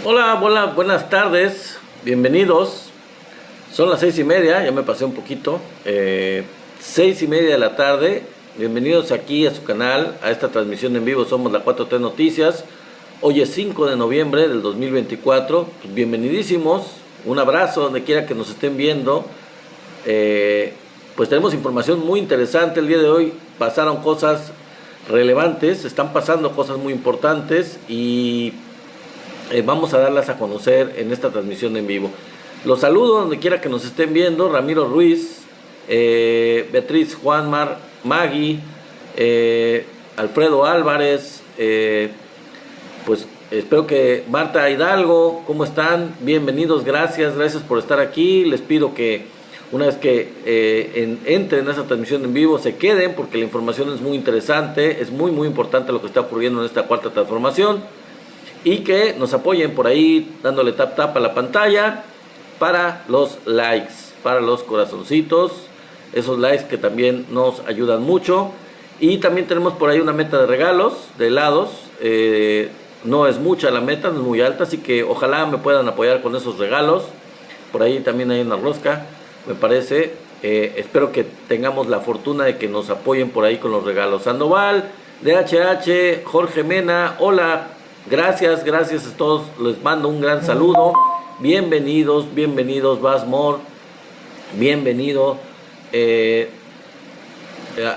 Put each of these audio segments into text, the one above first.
Hola, hola, buenas tardes, bienvenidos. Son las 6:30, ya me pasé un poquito. 6:30 de la tarde. Bienvenidos aquí a su canal, a esta transmisión en vivo. Somos la 4T Noticias. Hoy es 5 de noviembre del 2024. Pues bienvenidísimos. Un abrazo donde quiera que nos estén viendo. Pues tenemos información muy interesante el día de hoy. Pasaron cosas relevantes, están pasando cosas muy importantes y vamos a darlas a conocer en esta transmisión en vivo. Los saludo donde quiera que nos estén viendo. Ramiro Ruiz, Beatriz Juanmar, Maggie, Alfredo Álvarez, pues espero que Marta Hidalgo, ¿cómo están? Bienvenidos, gracias por estar aquí. Les pido que una vez que entren a esa transmisión en vivo se queden, porque la información es muy interesante, es muy importante lo que está ocurriendo en esta cuarta transformación. Y que nos apoyen por ahí dándole tap a la pantalla para los likes, para los corazoncitos, esos likes que también nos ayudan mucho. Y también tenemos por ahí una meta de regalos, de helados. No es mucha la meta, no es muy alta, así que ojalá me puedan apoyar con esos regalos. Por ahí también hay una rosca, me parece. Espero que tengamos la fortuna de que nos apoyen por ahí con los regalos. Sandoval, DHH, Jorge Mena, hola. Gracias a todos, les mando un gran saludo. Bienvenidos, Basmor, bienvenido,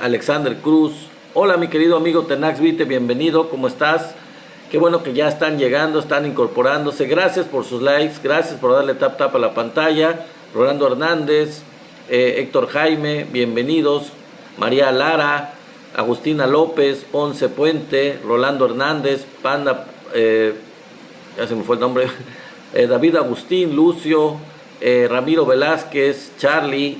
Alexander Cruz. Hola mi querido amigo Tenax Vite, bienvenido, ¿cómo estás? Qué bueno que ya están llegando, están incorporándose. Gracias por sus likes, gracias por darle tap a la pantalla. Rolando Hernández, Héctor Jaime, bienvenidos. María Lara, Agustina López, Ponce Puente, Rolando Hernández, Panda, ya se me fue el nombre, David Agustín, Lucio, Ramiro Velázquez, Charlie,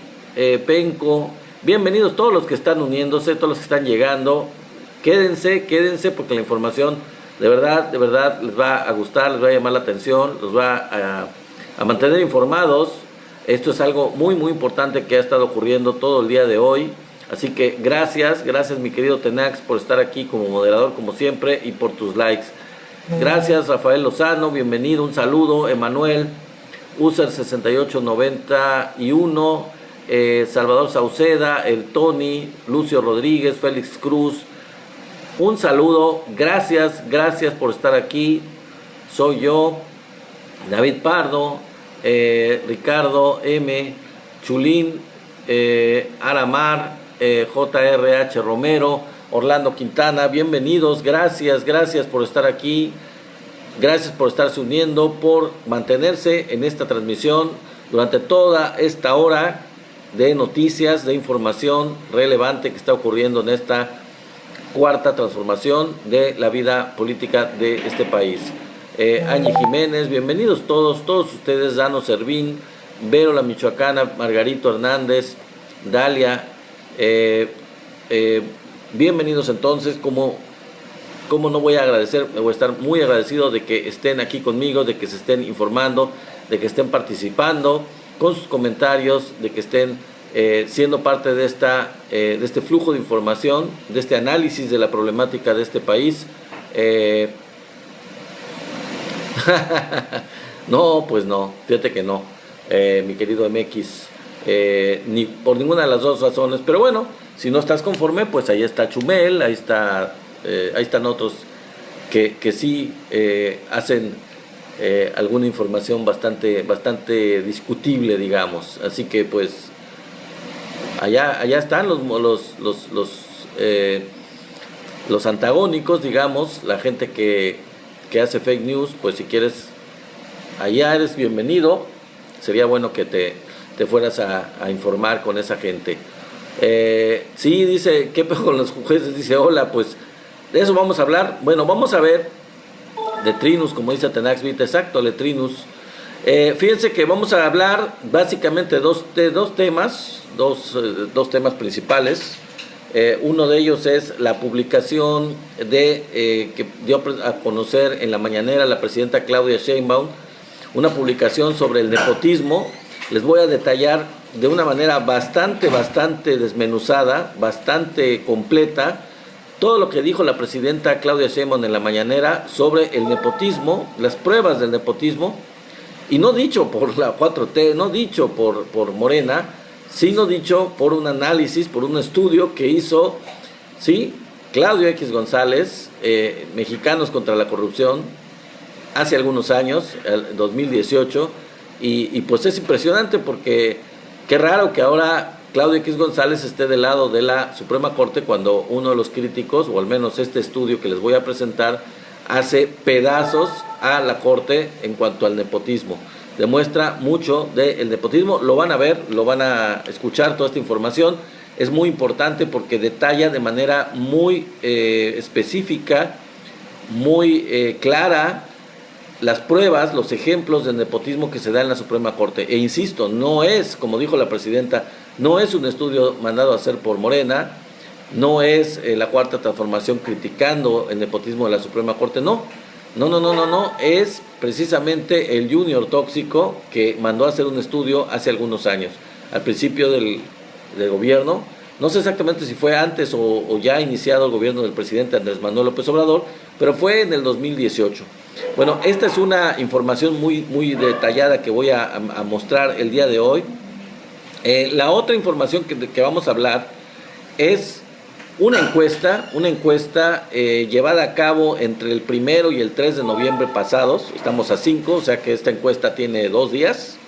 Penco. Bienvenidos todos los que están uniéndose, todos los que están llegando. Quédense porque la información de verdad les va a gustar, les va a llamar la atención, los va a mantener informados. Esto es algo muy importante que ha estado ocurriendo todo el día de hoy. Así que gracias mi querido Tenax por estar aquí como moderador como siempre y por tus likes. Gracias Rafael Lozano, bienvenido, un saludo. Emanuel, User 6891, Salvador Sauceda, el Tony, Lucio Rodríguez, Félix Cruz, un saludo, gracias por estar aquí. Soy yo, David Pardo, Ricardo M, Chulín, Aramar, JRH Romero, Orlando Quintana, bienvenidos, gracias por estar aquí, gracias por estarse uniendo, por mantenerse en esta transmisión durante toda esta hora de noticias, de información relevante que está ocurriendo en esta cuarta transformación de la vida política de este país. Angie Jiménez, bienvenidos todos ustedes, Dano Servín, Vero la Michoacana, Margarito Hernández, Dalia, bienvenidos entonces. Como no voy a agradecer, me voy a estar muy agradecido de que estén aquí conmigo, de que se estén informando, de que estén participando con sus comentarios, de que estén siendo parte de este flujo de información, de este análisis de la problemática de este país. No, pues no, fíjate que no, mi querido MX, ni por ninguna de las dos razones. Pero bueno, si no estás conforme, pues ahí está Chumel, ahí están otros que sí hacen alguna información bastante discutible, digamos. Así que pues allá están los antagónicos, digamos, la gente que hace fake news. Pues si quieres, allá eres bienvenido. Sería bueno que te fueras a informar con esa gente. Sí, dice, ¿qué pedo con los jueces? Dice, hola, pues de eso vamos a hablar. Bueno, vamos a ver de Trinus, como dice Tenax Vita, exacto, Letrinus. Fíjense que vamos a hablar básicamente de dos temas principales. Uno de ellos es la publicación que dio a conocer en la mañanera la presidenta Claudia Sheinbaum, una publicación sobre el nepotismo. Les voy a detallar de una manera bastante desmenuzada, bastante completa, todo lo que dijo la presidenta Claudia Sheinbaum en la mañanera sobre el nepotismo, las pruebas del nepotismo, y no dicho por la 4T, no dicho por Morena, sino dicho por un análisis, por un estudio que hizo, ¿sí?, Claudio X González, Mexicanos contra la Corrupción, hace algunos años, el 2018, y pues es impresionante porque qué raro que ahora Claudio X González esté del lado de la Suprema Corte cuando uno de los críticos, o al menos este estudio que les voy a presentar, hace pedazos a la Corte en cuanto al nepotismo. Demuestra mucho del nepotismo, lo van a ver, lo van a escuchar, toda esta información es muy importante porque detalla de manera muy específica, muy clara, las pruebas, los ejemplos del nepotismo que se da en la Suprema Corte. E insisto, no es, como dijo la presidenta, no es un estudio mandado a hacer por Morena, no es la Cuarta Transformación criticando el nepotismo de la Suprema Corte, no, es precisamente el Junior Tóxico que mandó a hacer un estudio hace algunos años, al principio del gobierno, no sé exactamente si fue antes o ya iniciado el gobierno del presidente Andrés Manuel López Obrador, pero fue en el 2018. Bueno, esta es una información muy detallada que voy a mostrar el día de hoy. La otra información que vamos a hablar es una encuesta llevada a cabo entre el 1 y el 3 de noviembre pasados. Estamos a 5, o sea que esta encuesta tiene 2 días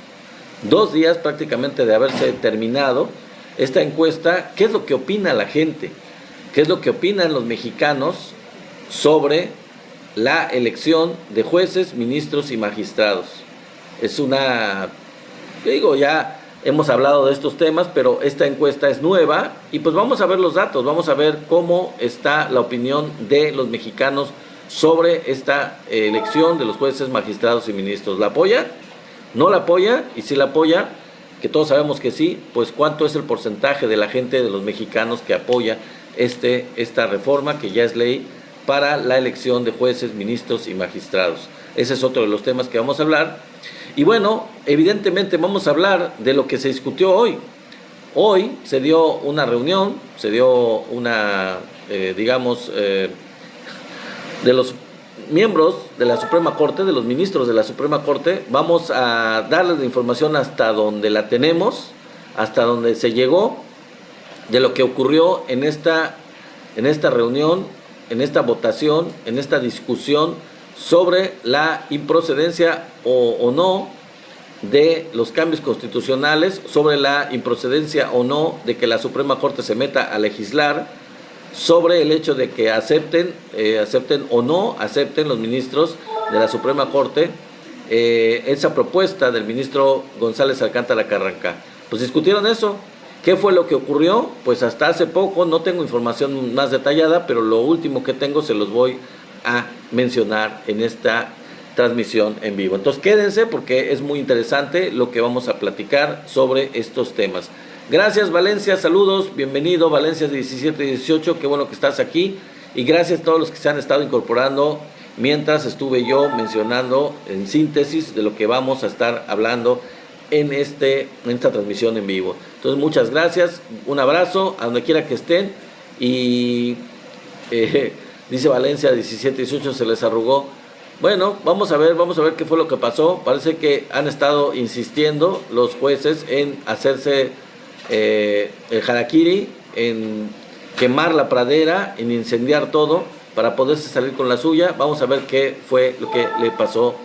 prácticamente de haberse terminado. Esta encuesta, ¿qué es lo que opina la gente? ¿Qué es lo que opinan los mexicanos sobre la elección de jueces, ministros y magistrados? Es una, ya hemos hablado de estos temas, pero esta encuesta es nueva y pues vamos a ver los datos, vamos a ver cómo está la opinión de los mexicanos sobre esta elección de los jueces, magistrados y ministros. ¿La apoya? ¿No la apoya? Y si la apoya, que todos sabemos que sí, pues cuánto es el porcentaje de la gente, de los mexicanos que apoya esta reforma que ya es ley para la elección de jueces, ministros y magistrados. Ese es otro de los temas que vamos a hablar. Y bueno, evidentemente vamos a hablar de lo que se discutió hoy. Hoy se dio una reunión, se dio una, de los miembros de la Suprema Corte, de los ministros de la Suprema Corte. Vamos a darles la información hasta donde la tenemos, hasta donde se llegó, de lo que ocurrió en esta reunión, en esta votación, en esta discusión sobre la improcedencia o no de los cambios constitucionales, sobre la improcedencia o no de que la Suprema Corte se meta a legislar, sobre el hecho de que acepten o no acepten los ministros de la Suprema Corte esa propuesta del ministro González Alcántara Carranca. Pues discutieron eso. ¿Qué fue lo que ocurrió? Pues hasta hace poco, no tengo información más detallada, pero lo último que tengo se los voy a mencionar en esta transmisión en vivo. Entonces quédense porque es muy interesante lo que vamos a platicar sobre estos temas. Gracias Valencia, saludos, bienvenido Valencia 1718, qué bueno que estás aquí, y gracias a todos los que se han estado incorporando mientras estuve yo mencionando en síntesis de lo que vamos a estar hablando en esta transmisión en vivo. Entonces muchas gracias, un abrazo a donde quiera que estén, y dice Valencia 1718, se les arrugó. Bueno, vamos a ver qué fue lo que pasó. Parece que han estado insistiendo los jueces en hacerse el harakiri, en quemar la pradera, en incendiar todo para poderse salir con la suya. Vamos a ver qué fue lo que le pasó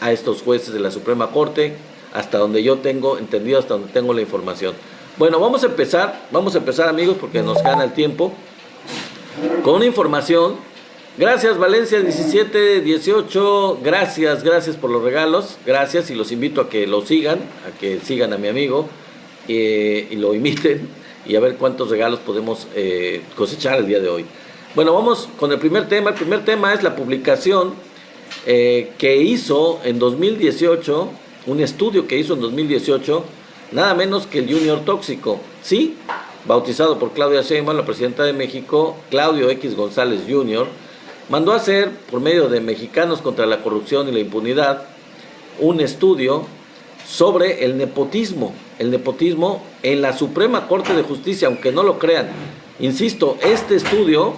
a estos jueces de la Suprema Corte, hasta donde yo tengo entendido, hasta donde tengo la información. Bueno, vamos a empezar amigos, porque nos gana el tiempo, con una información. Gracias Valencia 1718, gracias por los regalos, gracias, y los invito a que lo sigan, a mi amigo y lo imiten, y a ver cuántos regalos podemos cosechar el día de hoy. Bueno, vamos con el primer tema. El primer tema es la publicación que hizo en 2018, un estudio que hizo en 2018, nada menos que el Junior Tóxico, ¿sí? Bautizado por Claudia Sheinbaum, la presidenta de México. Claudio X González Jr. mandó a hacer, por medio de Mexicanos contra la Corrupción y la Impunidad, un estudio sobre el nepotismo en la Suprema Corte de Justicia, aunque no lo crean. Insisto, este estudio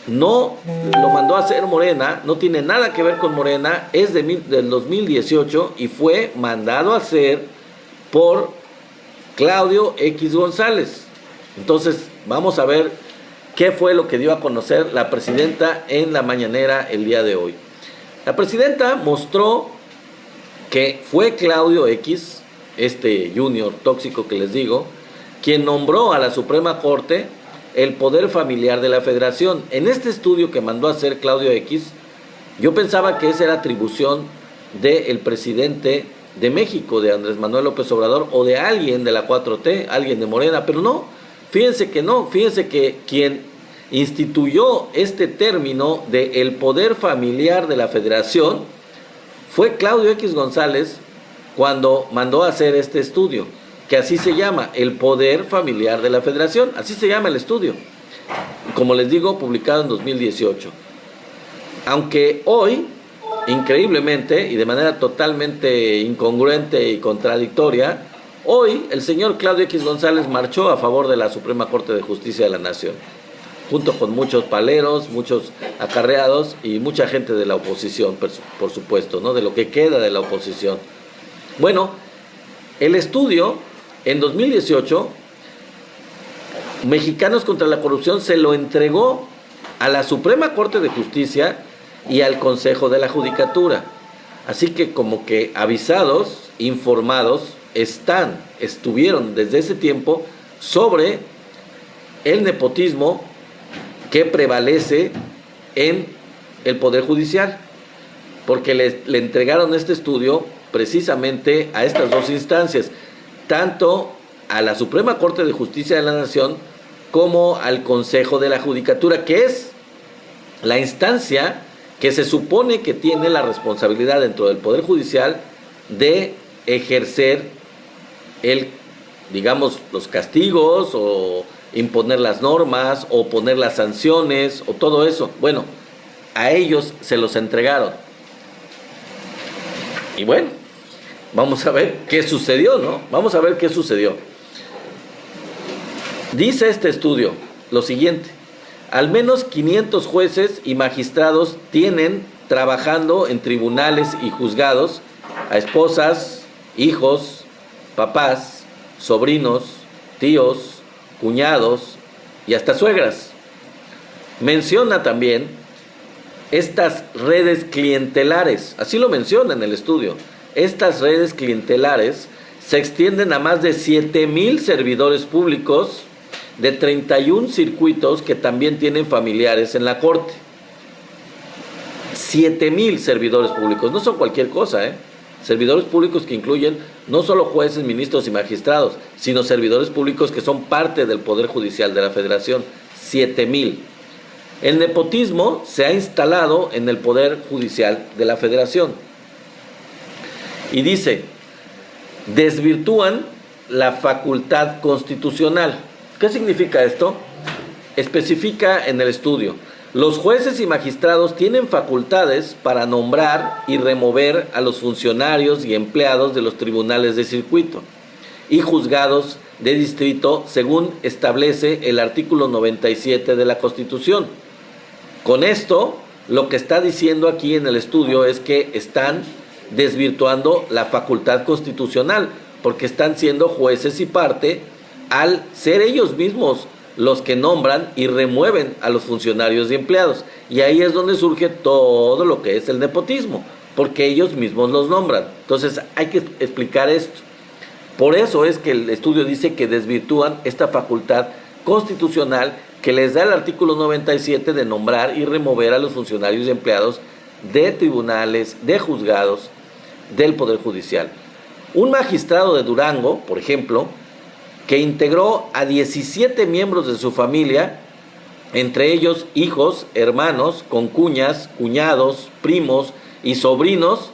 no lo mandó a hacer Morena, no tiene nada que ver con Morena, es del 2018 y fue mandado a hacer por Claudio X González. Entonces, vamos a ver qué fue lo que dio a conocer la presidenta en la mañanera el día de hoy. La presidenta mostró que fue Claudio X, este junior tóxico que les digo, quien nombró a la Suprema Corte el poder familiar de la Federación. En este estudio que mandó a hacer Claudio X, yo pensaba que esa era atribución del presidente de México, de Andrés Manuel López Obrador, o de alguien de la 4T, alguien de Morena, pero no, fíjense que no, fíjense que quien instituyó este término de el poder familiar de la Federación fue Claudio X González cuando mandó a hacer este estudio, que así se llama, el poder familiar de la Federación, así se llama el estudio, como les digo, publicado en 2018. Aunque hoy, increíblemente y de manera totalmente incongruente y contradictoria, hoy el señor Claudio X González marchó a favor de la Suprema Corte de Justicia de la Nación, junto con muchos paleros, muchos acarreados y mucha gente de la oposición, por supuesto, ¿no? De lo que queda de la oposición. Bueno, el estudio en 2018, Mexicanos contra la Corrupción se lo entregó a la Suprema Corte de Justicia y al Consejo de la Judicatura. Así que como que avisados, informados, estuvieron desde ese tiempo sobre el nepotismo que prevalece en el Poder Judicial, porque le entregaron este estudio precisamente a estas dos instancias, tanto a la Suprema Corte de Justicia de la Nación como al Consejo de la Judicatura, que es la instancia que se supone que tiene la responsabilidad dentro del Poder Judicial de ejercer digamos, los castigos o imponer las normas o poner las sanciones o todo eso. Bueno, a ellos se los entregaron. Y bueno, vamos a ver qué sucedió, ¿no? Vamos a ver qué sucedió. Dice este estudio lo siguiente: al menos 500 jueces y magistrados tienen trabajando en tribunales y juzgados a esposas, hijos, papás, sobrinos, tíos, cuñados y hasta suegras. Menciona también estas redes clientelares, así lo menciona en el estudio. Estas redes clientelares se extienden a más de 7,000 servidores públicos de 31 circuitos que también tienen familiares en la Corte. 7,000 servidores públicos, no son cualquier cosa, servidores públicos que incluyen no solo jueces, ministros y magistrados, sino servidores públicos que son parte del Poder Judicial de la Federación. 7,000. El nepotismo se ha instalado en el Poder Judicial de la Federación. Y dice, desvirtúan la facultad constitucional. ¿Qué significa esto? Especifica en el estudio: los jueces y magistrados tienen facultades para nombrar y remover a los funcionarios y empleados de los tribunales de circuito y juzgados de distrito, según establece el artículo 97 de la Constitución. Con esto, lo que está diciendo aquí en el estudio es que están desvirtuando la facultad constitucional, porque están siendo jueces y parte al ser ellos mismos los que nombran y remueven a los funcionarios y empleados. Y ahí es donde surge todo lo que es el nepotismo, porque ellos mismos los nombran. Entonces hay que explicar esto. Por eso es que el estudio dice que desvirtúan esta facultad constitucional que les da el artículo 97 de nombrar y remover a los funcionarios y empleados de tribunales, de juzgados, del Poder Judicial. Un magistrado de Durango, por ejemplo, que integró a 17 miembros de su familia, entre ellos hijos, hermanos, concuñas, cuñados, primos y sobrinos,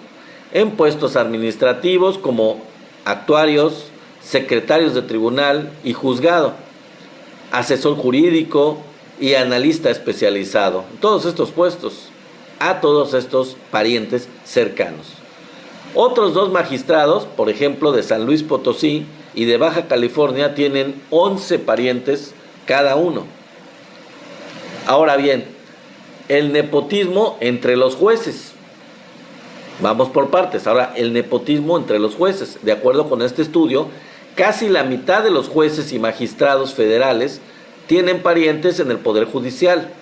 en puestos administrativos como actuarios, secretarios de tribunal y juzgado, asesor jurídico y analista especializado. Todos estos puestos, a todos estos parientes cercanos. Otros dos magistrados, por ejemplo, de San Luis Potosí y de Baja California, tienen 11 parientes cada uno. Ahora bien, el nepotismo entre los jueces. Vamos por partes. Ahora, el nepotismo entre los jueces. De acuerdo con este estudio, casi la mitad de los jueces y magistrados federales tienen parientes en el Poder Judicial.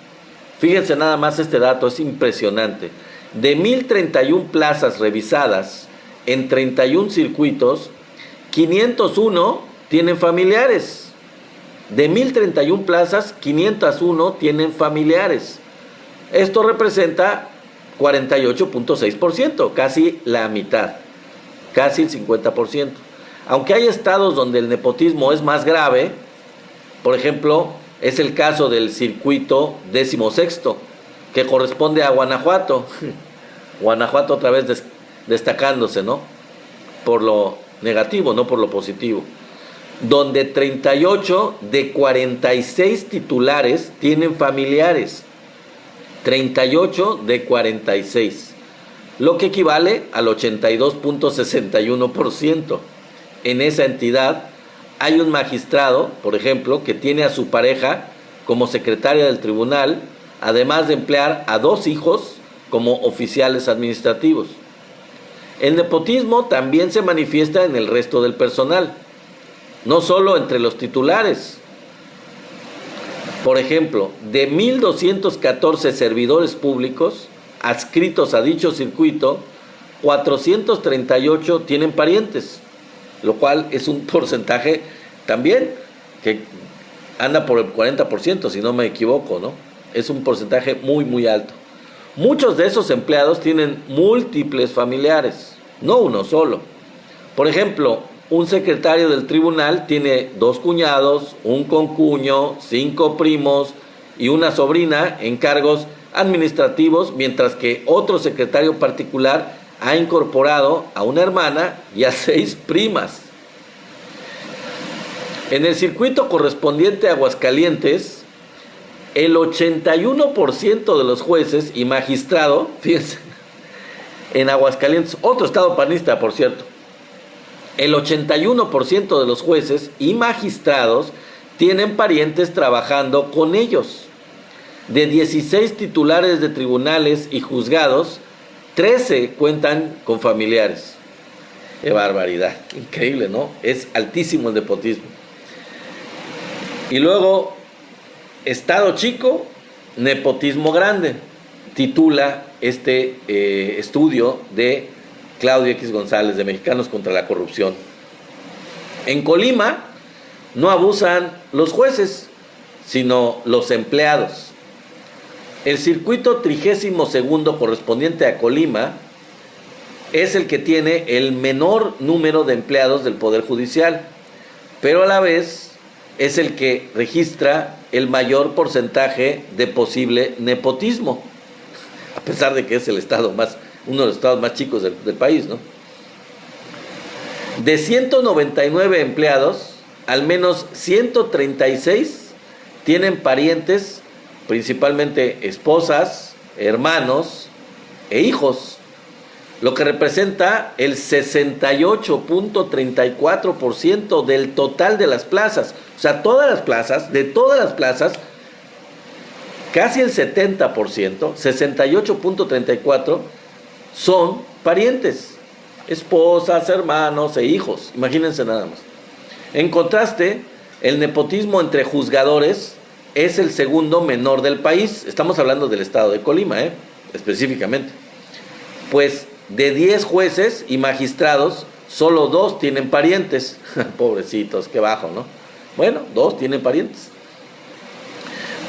Fíjense nada más este dato, es impresionante. De 1,031 plazas revisadas en 31 circuitos, 501 tienen familiares. De 1,031 plazas, 501 tienen familiares. Esto representa 48.6%, casi la mitad, casi el 50%. Aunque hay estados donde el nepotismo es más grave, por ejemplo, es el caso del circuito 16º, que corresponde a Guanajuato. Guanajuato otra vez destacándose, ¿no? Por lo negativo, no por lo positivo. Donde 38 de 46 titulares tienen familiares. 38 de 46, lo que equivale al 82.61%. En esa entidad hay un magistrado, por ejemplo, que tiene a su pareja como secretaria del tribunal, además de emplear a 2 hijos como oficiales administrativos. El nepotismo también se manifiesta en el resto del personal, no solo entre los titulares. Por ejemplo, de 1,214 servidores públicos adscritos a dicho circuito, 438 tienen parientes, lo cual es un porcentaje también que anda por el 40%, si no me equivoco, ¿no? Es un porcentaje muy, muy alto. Muchos de esos empleados tienen múltiples familiares, no uno solo. Por ejemplo, un secretario del tribunal tiene 2 cuñados, un concuño, 5 primos y una sobrina en cargos administrativos, mientras que otro secretario particular ha incorporado a una hermana y a 6 primas. En el circuito correspondiente a Aguascalientes, el 81% de los jueces y magistrados, fíjense, en Aguascalientes, otro estado panista, por cierto, el 81% de los jueces y magistrados tienen parientes trabajando con ellos. De 16 titulares de tribunales y juzgados, 13 cuentan con familiares. ¡Qué barbaridad! Increíble, ¿no? Es altísimo el nepotismo. Y luego, Estado chico, nepotismo grande, titula este estudio de Claudio X González, de Mexicanos contra la Corrupción. En Colima no abusan los jueces, sino los empleados. El circuito 32º correspondiente a Colima es el que tiene el menor número de empleados del Poder Judicial, pero a la vez es el que registra el mayor porcentaje de posible nepotismo, a pesar de que es uno de los estados más chicos del país, ¿no? De 199 empleados, al menos 136 tienen parientes, principalmente esposas, hermanos e hijos, lo que representa el 68.34% del total de las plazas. O sea, de todas las plazas, casi el 70%, 68.34%, son parientes, esposas, hermanos e hijos. Imagínense nada más. En contraste, el nepotismo entre juzgadores es el segundo menor del país. Estamos hablando del estado de Colima, específicamente. Pues de 10 jueces y magistrados, solo 2 tienen parientes. Pobrecitos, qué bajo, ¿no? Bueno, 2 tienen parientes.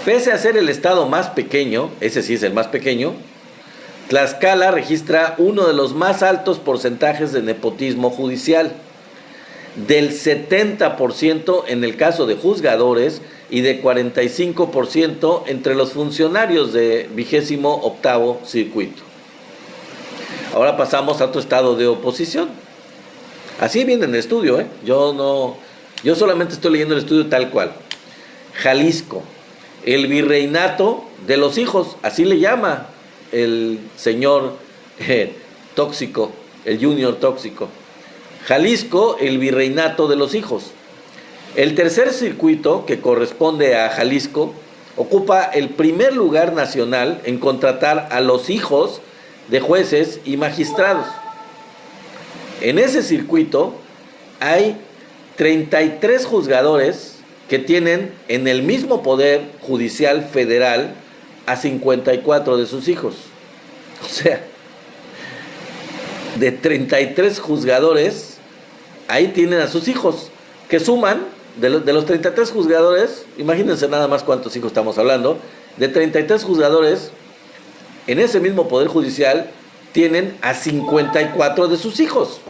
Pese a ser el estado más pequeño, ese sí es el más pequeño, Tlaxcala registra uno de los más altos porcentajes de nepotismo judicial, del 70% en el caso de juzgadores y de 45% entre los funcionarios de 28º circuito. Ahora pasamos a otro estado de oposición. Así viene en el estudio, yo solamente estoy leyendo el estudio tal cual. Jalisco, el virreinato de los hijos, así le llama el señor tóxico, el junior tóxico. Jalisco, el virreinato de los hijos. El tercer circuito, que corresponde a Jalisco, ocupa el primer lugar nacional en contratar a los hijos de jueces y magistrados. En ese circuito hay 33 juzgadores que tienen en el mismo Poder Judicial Federal a 54 de sus hijos. O sea, de 33 juzgadores, ahí tienen a sus hijos, que suman, de los 33 juzgadores, imagínense nada más cuántos hijos estamos hablando, de 33 juzgadores, en ese mismo Poder Judicial, tienen a 54 de sus hijos.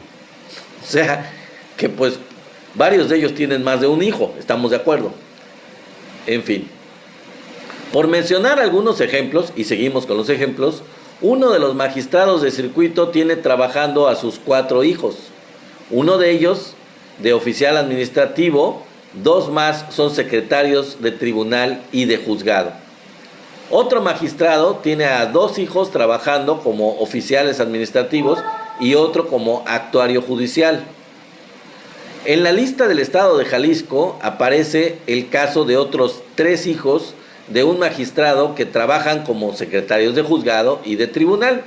O sea, que pues varios de ellos tienen más de un hijo, estamos de acuerdo. En fin, por mencionar algunos ejemplos, y seguimos con los ejemplos, uno de los magistrados de circuito tiene trabajando a sus 4 hijos. Uno de ellos, de oficial administrativo, 2 más son secretarios de tribunal y de juzgado. Otro magistrado tiene a 2 hijos trabajando como oficiales administrativos y otro como actuario judicial. En la lista del estado de Jalisco aparece el caso de otros 3 hijos de un magistrado que trabajan como secretarios de juzgado y de tribunal.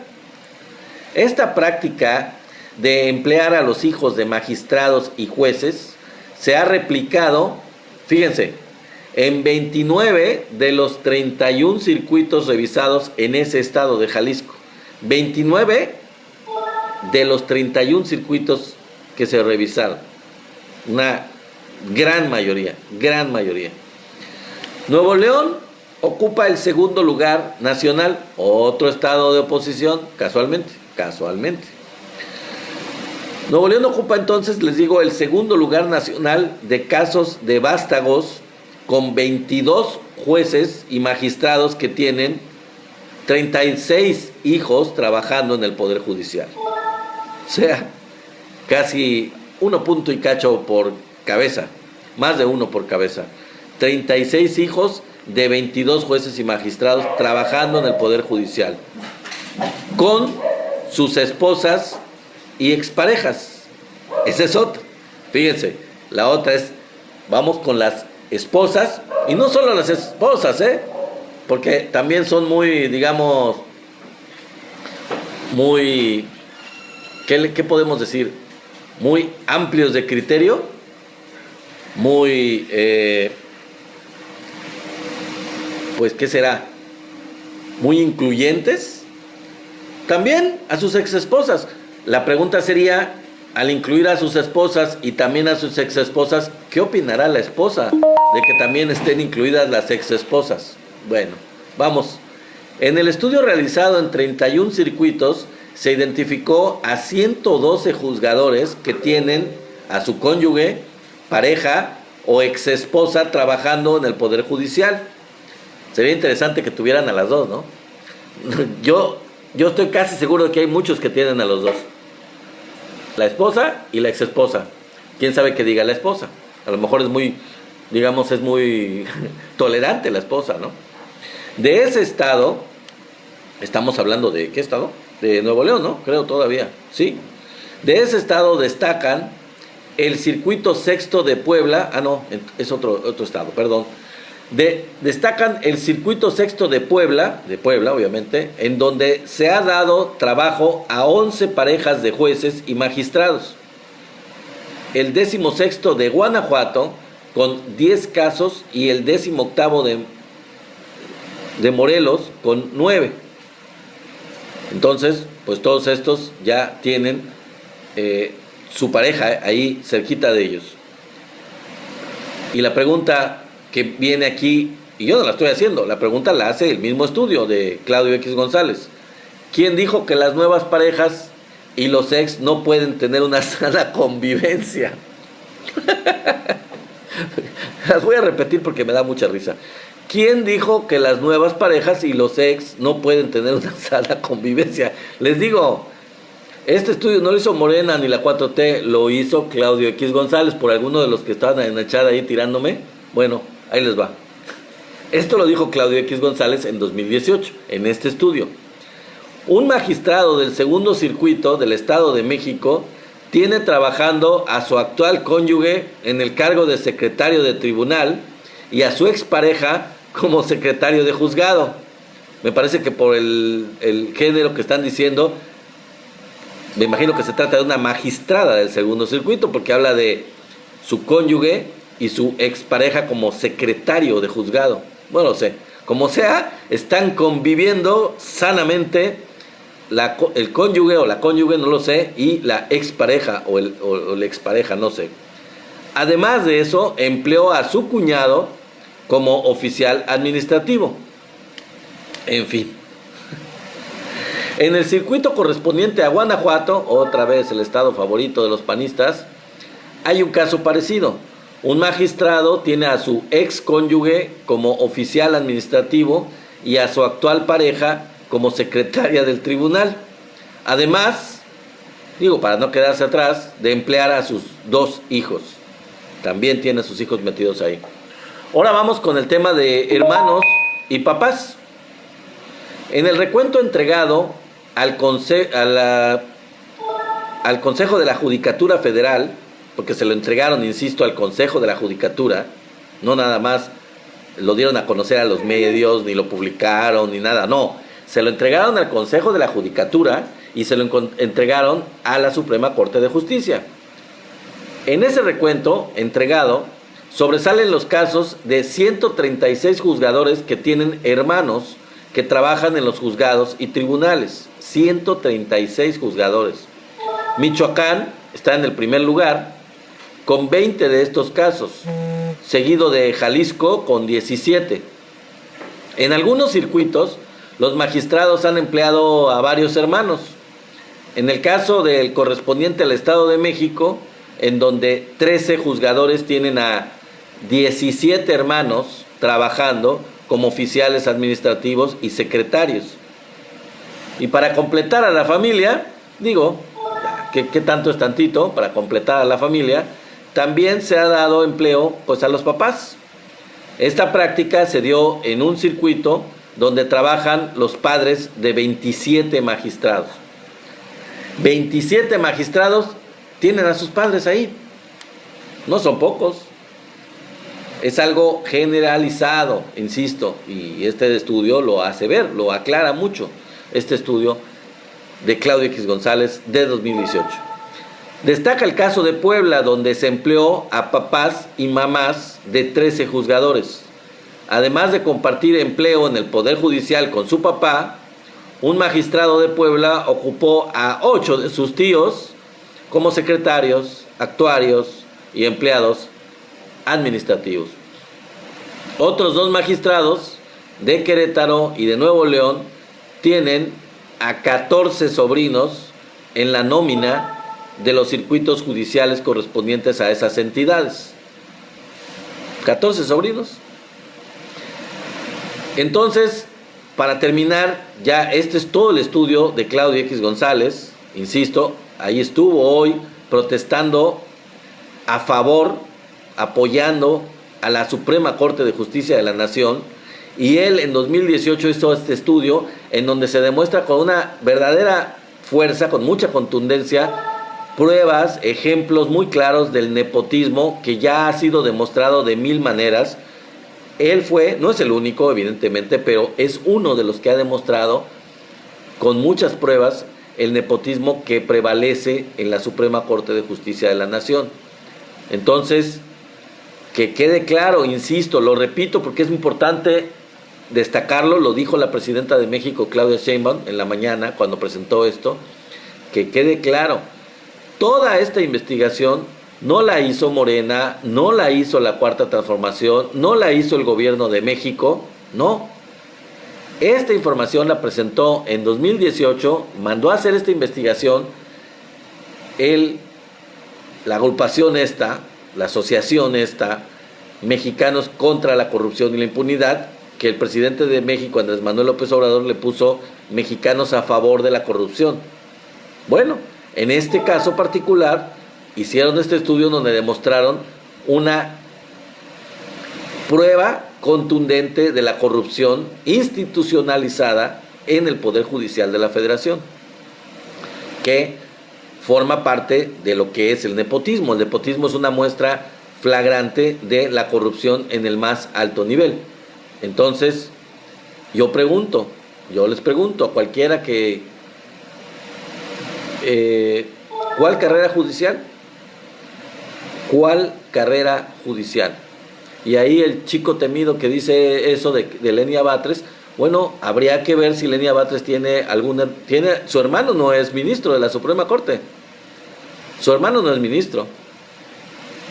Esta práctica de emplear a los hijos de magistrados y jueces se ha replicado, fíjense, en 29 de los 31 circuitos revisados en ese estado de Jalisco. 29 de los 31 circuitos que se revisaron. Una gran mayoría, gran mayoría. Nuevo León ocupa el segundo lugar nacional, otro estado de oposición, casualmente. Nuevo León ocupa entonces, les digo, el segundo lugar nacional de casos de vástagos, con 22 jueces y magistrados que tienen 36 hijos trabajando en el Poder Judicial. O sea, casi 1 punto y cacho por cabeza, más de 1 por cabeza. 36 hijos de 22 jueces y magistrados trabajando en el Poder Judicial, con sus esposas y exparejas. Esa es otra. Fíjense, la otra es, vamos con las esposas, y no solo las esposas, porque también son muy, digamos, muy, ¿qué podemos decir? Muy amplios de criterio, muy, pues, ¿qué será? Muy incluyentes. También a sus exesposas. La pregunta sería, al incluir a sus esposas y también a sus exesposas, ¿qué opinará la esposa de que también estén incluidas las exesposas? Bueno, vamos. En el estudio realizado en 31 circuitos, se identificó a 112 juzgadores que tienen a su cónyuge, pareja o exesposa trabajando en el Poder Judicial. Sería interesante que tuvieran a las 2, ¿no? Yo estoy casi seguro de que hay muchos que tienen a los 2. La esposa y la exesposa. ¿Quién sabe qué diga la esposa? A lo mejor es muy, digamos, es muy tolerante la esposa, ¿no? De ese estado, estamos hablando de, ¿qué estado? De Nuevo León, ¿no? Creo todavía, sí. De ese estado destacan el circuito sexto de Puebla, es otro estado, perdón. Destacan el circuito sexto de Puebla, obviamente, en donde se ha dado trabajo a 11 parejas de jueces y magistrados. El 16º de Guanajuato, con 10 casos, y el 18º de Morelos, con 9. Entonces, pues todos estos ya tienen su pareja ahí cerquita de ellos. Y la pregunta que viene aquí, y yo no la estoy haciendo, la pregunta la hace el mismo estudio de Claudio X González. ¿Quién dijo que las nuevas parejas y los ex no pueden tener una sana convivencia? Las voy a repetir porque me da mucha risa. ¿Quién dijo que las nuevas parejas y los ex no pueden tener una sana convivencia? Les digo, este estudio no lo hizo Morena ni la 4T, lo hizo Claudio X González, por alguno de los que estaban en el chat ahí tirándome. Bueno, ahí les va. Esto lo dijo Claudio X González en 2018, en este estudio. Un magistrado del segundo circuito del Estado de México tiene trabajando a su actual cónyuge en el cargo de secretario de tribunal y a su expareja como secretario de juzgado. Me parece que por el género que están diciendo, me imagino que se trata de una magistrada del segundo circuito, porque habla de su cónyuge y su expareja como secretario de juzgado. Bueno, no sé, como sea, están conviviendo sanamente el cónyuge o la cónyuge, no lo sé, y la expareja o la expareja, no sé. Además de eso, empleó a su cuñado como oficial administrativo. En fin. En el circuito correspondiente a Guanajuato, otra vez el estado favorito de los panistas, hay un caso parecido. Un magistrado tiene a su ex cónyuge como oficial administrativo y a su actual pareja como secretaria del tribunal. Además, para no quedarse atrás, de emplear a sus 2 hijos. También tiene a sus hijos metidos ahí. Ahora vamos con el tema de hermanos y papás. En el recuento entregado al Consejo de la Judicatura Federal, porque se lo entregaron, insisto, al Consejo de la Judicatura, no nada más lo dieron a conocer a los medios, ni lo publicaron, ni nada, no. Se lo entregaron al Consejo de la Judicatura y se lo entregaron a la Suprema Corte de Justicia. En ese recuento entregado sobresalen los casos de 136 juzgadores que tienen hermanos que trabajan en los juzgados y tribunales. 136 juzgadores. Michoacán está en el primer lugar con 20 de estos casos, seguido de Jalisco con 17. En algunos circuitos, los magistrados han empleado a varios hermanos. En el caso del correspondiente al Estado de México, en donde 13 juzgadores tienen a 17 hermanos trabajando como oficiales administrativos y secretarios. Y para completar a la familia, ¿qué tanto es tantito? Para completar a la familia, también se ha dado empleo a los papás. Esta práctica se dio en un circuito donde trabajan los padres de 27 magistrados. 27 magistrados tienen a sus padres ahí. No son pocos. Es algo generalizado, insisto, y este estudio lo hace ver, lo aclara mucho. Este estudio de Claudio X González de 2018. Destaca el caso de Puebla, donde se empleó a papás y mamás de 13 juzgadores. Además de compartir empleo en el Poder Judicial con su papá, un magistrado de Puebla ocupó a 8 de sus tíos como secretarios, actuarios y empleados administrativos. Otros 2 magistrados de Querétaro y de Nuevo León tienen a 14 sobrinos en la nómina de los circuitos judiciales correspondientes a esas entidades. 14 sobrinos. Entonces, para terminar, ya este es todo el estudio de Claudio X González. Insisto, ahí estuvo hoy protestando a favor, apoyando a la Suprema Corte de Justicia de la Nación, y él en 2018 hizo este estudio en donde se demuestra con una verdadera fuerza, con mucha contundencia, pruebas, ejemplos muy claros del nepotismo que ya ha sido demostrado de 1000 maneras. Él no es el único evidentemente, pero es uno de los que ha demostrado con muchas pruebas el nepotismo que prevalece en la Suprema Corte de Justicia de la Nación. Entonces, que quede claro, insisto, lo repito porque es importante destacarlo, lo dijo la presidenta de México, Claudia Sheinbaum, en la mañana cuando presentó esto, que quede claro, toda esta investigación no la hizo Morena, no la hizo la Cuarta Transformación, no la hizo el gobierno de México, no. Esta información la presentó en 2018, mandó a hacer esta investigación la agrupación esta, la asociación esta, Mexicanos contra la Corrupción y la Impunidad, que el presidente de México, Andrés Manuel López Obrador, le puso Mexicanos a favor de la corrupción. Bueno, en este caso particular, hicieron este estudio donde demostraron una prueba contundente de la corrupción institucionalizada en el Poder Judicial de la Federación, que forma parte de lo que es el nepotismo. El nepotismo es una muestra flagrante de la corrupción en el más alto nivel. Entonces, yo les pregunto a cualquiera que... ¿cuál carrera judicial? ¿Cuál carrera judicial? Y ahí el chico temido que dice eso de Lenia Batres, bueno, habría que ver si Lenia Batres tiene su hermano no es ministro de la Suprema Corte. Su hermano no es ministro.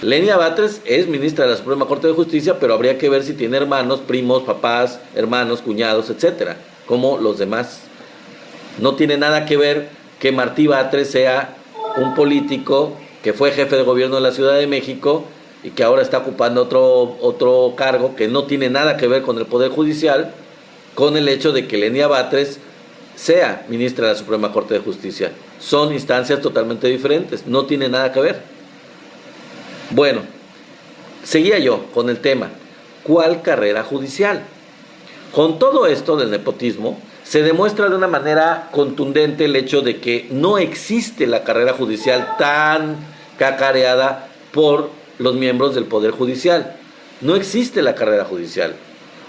Lenia Batres es ministra de la Suprema Corte de Justicia, pero habría que ver si tiene hermanos, primos, papás, hermanos, cuñados, etcétera, como los demás. No tiene nada que ver que Martí Batres sea un político que fue jefe de gobierno de la Ciudad de México y que ahora está ocupando otro cargo que no tiene nada que ver con el Poder Judicial, con el hecho de que Lenia Batres sea ministra de la Suprema Corte de Justicia. Son instancias totalmente diferentes, no tiene nada que ver. Bueno, seguía yo con el tema, ¿cuál carrera judicial? Con todo esto del nepotismo, se demuestra de una manera contundente el hecho de que no existe la carrera judicial tan cacareada por los miembros del Poder Judicial. No existe la carrera judicial.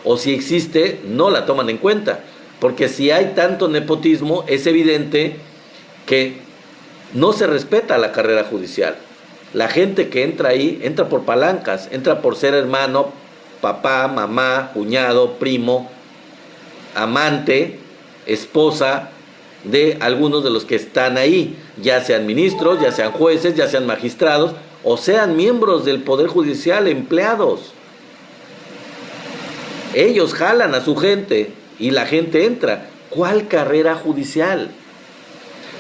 O si existe, no la toman en cuenta. Porque si hay tanto nepotismo, es evidente que no se respeta la carrera judicial. La gente que entra ahí, entra por palancas, entra por ser hermano, papá, mamá, cuñado, primo, amante, esposa de algunos de los que están ahí, ya sean ministros, ya sean jueces, ya sean magistrados, o sean miembros del Poder Judicial, empleados. Ellos jalan a su gente y la gente entra. ¿Cuál carrera judicial?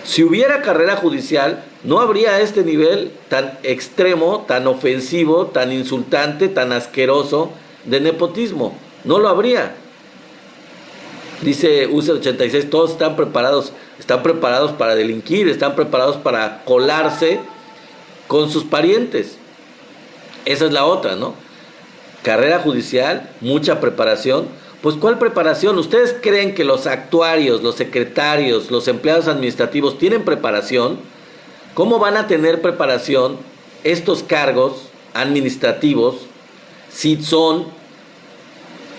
Si hubiera carrera judicial, no habría este nivel tan extremo, tan ofensivo, tan insultante, tan asqueroso de nepotismo. No lo habría. Dice UC86, todos están preparados para delinquir, están preparados para colarse con sus parientes. Esa es la otra, ¿no? Carrera judicial, mucha preparación. Pues ¿cuál preparación? ¿Ustedes creen que los actuarios, los secretarios, los empleados administrativos tienen preparación? ¿Cómo van a tener preparación estos cargos administrativos si son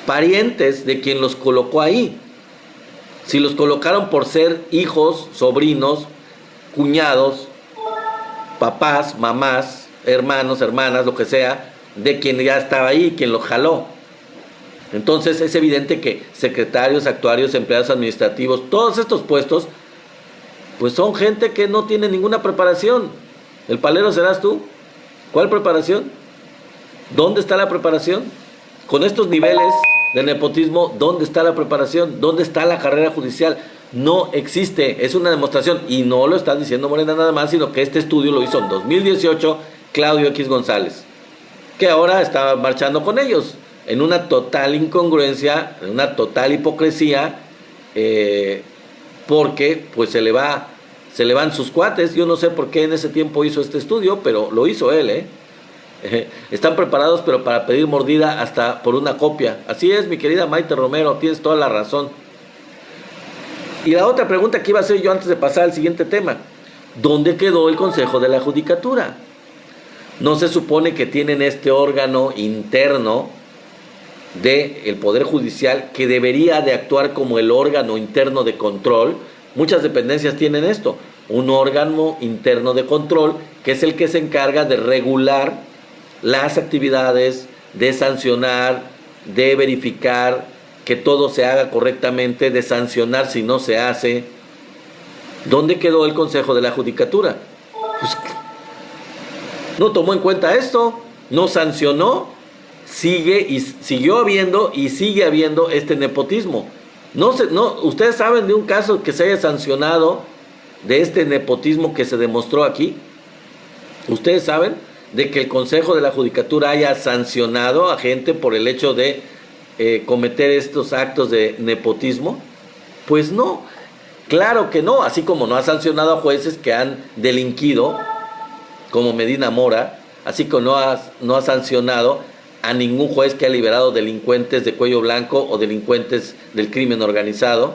parientes de quien los colocó ahí? Si los colocaron por ser hijos, sobrinos, cuñados, papás, mamás, hermanos, hermanas, lo que sea, de quien ya estaba ahí, quien lo jaló. Entonces es evidente que secretarios, actuarios, empleados administrativos, todos estos puestos, pues son gente que no tiene ninguna preparación. ¿El palero serás tú? ¿Cuál preparación? ¿Dónde está la preparación? Con estos niveles de nepotismo, ¿dónde está la preparación? ¿Dónde está la carrera judicial? No existe, es una demostración, y no lo está diciendo Morena nada más, sino que este estudio lo hizo en 2018 Claudio X González, que ahora está marchando con ellos, en una total incongruencia, en una total hipocresía, porque pues se le van sus cuates. Yo no sé por qué en ese tiempo hizo este estudio, pero lo hizo él, Están preparados, pero para pedir mordida hasta por una copia. Así es, mi querida Maite Romero, tienes toda la razón. Y la otra pregunta que iba a hacer yo antes de pasar al siguiente tema: ¿dónde quedó el Consejo de la Judicatura? ¿No se supone que tienen este órgano interno del Poder Judicial que debería de actuar como el órgano interno de control? Muchas dependencias tienen esto, un órgano interno de control que es el que se encarga de regular las actividades, de sancionar, de verificar que todo se haga correctamente, de sancionar si no se hace. ¿Dónde quedó el Consejo de la Judicatura? Pues no tomó en cuenta esto, no sancionó, siguió habiendo y sigue habiendo este nepotismo. ¿Ustedes saben de un caso que se haya sancionado de este nepotismo que se demostró aquí? ¿Ustedes saben de que el Consejo de la Judicatura haya sancionado a gente por el hecho de cometer estos actos de nepotismo? Pues no, claro que no, así como no ha sancionado a jueces que han delinquido, como Medina Mora, así como no ha sancionado a ningún juez que ha liberado delincuentes de cuello blanco o delincuentes del crimen organizado.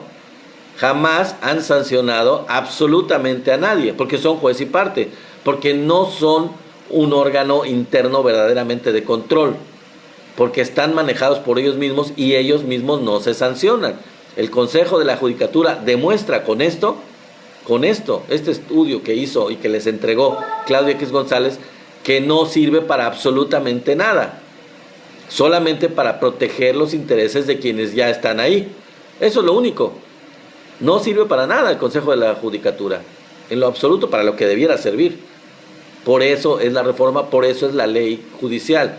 Jamás han sancionado absolutamente a nadie, porque son juez y parte, porque no son un órgano interno verdaderamente de control. porque están manejados por ellos mismos y ellos mismos no se sancionan. El Consejo de la Judicatura demuestra con esto, este estudio que hizo y que les entregó Claudio X González, que no sirve para absolutamente nada, solamente para proteger los intereses de quienes ya están ahí. Eso es lo único. No sirve para nada el Consejo de la Judicatura, en lo absoluto, para lo que debiera servir. Por eso es la reforma, por eso es la ley judicial.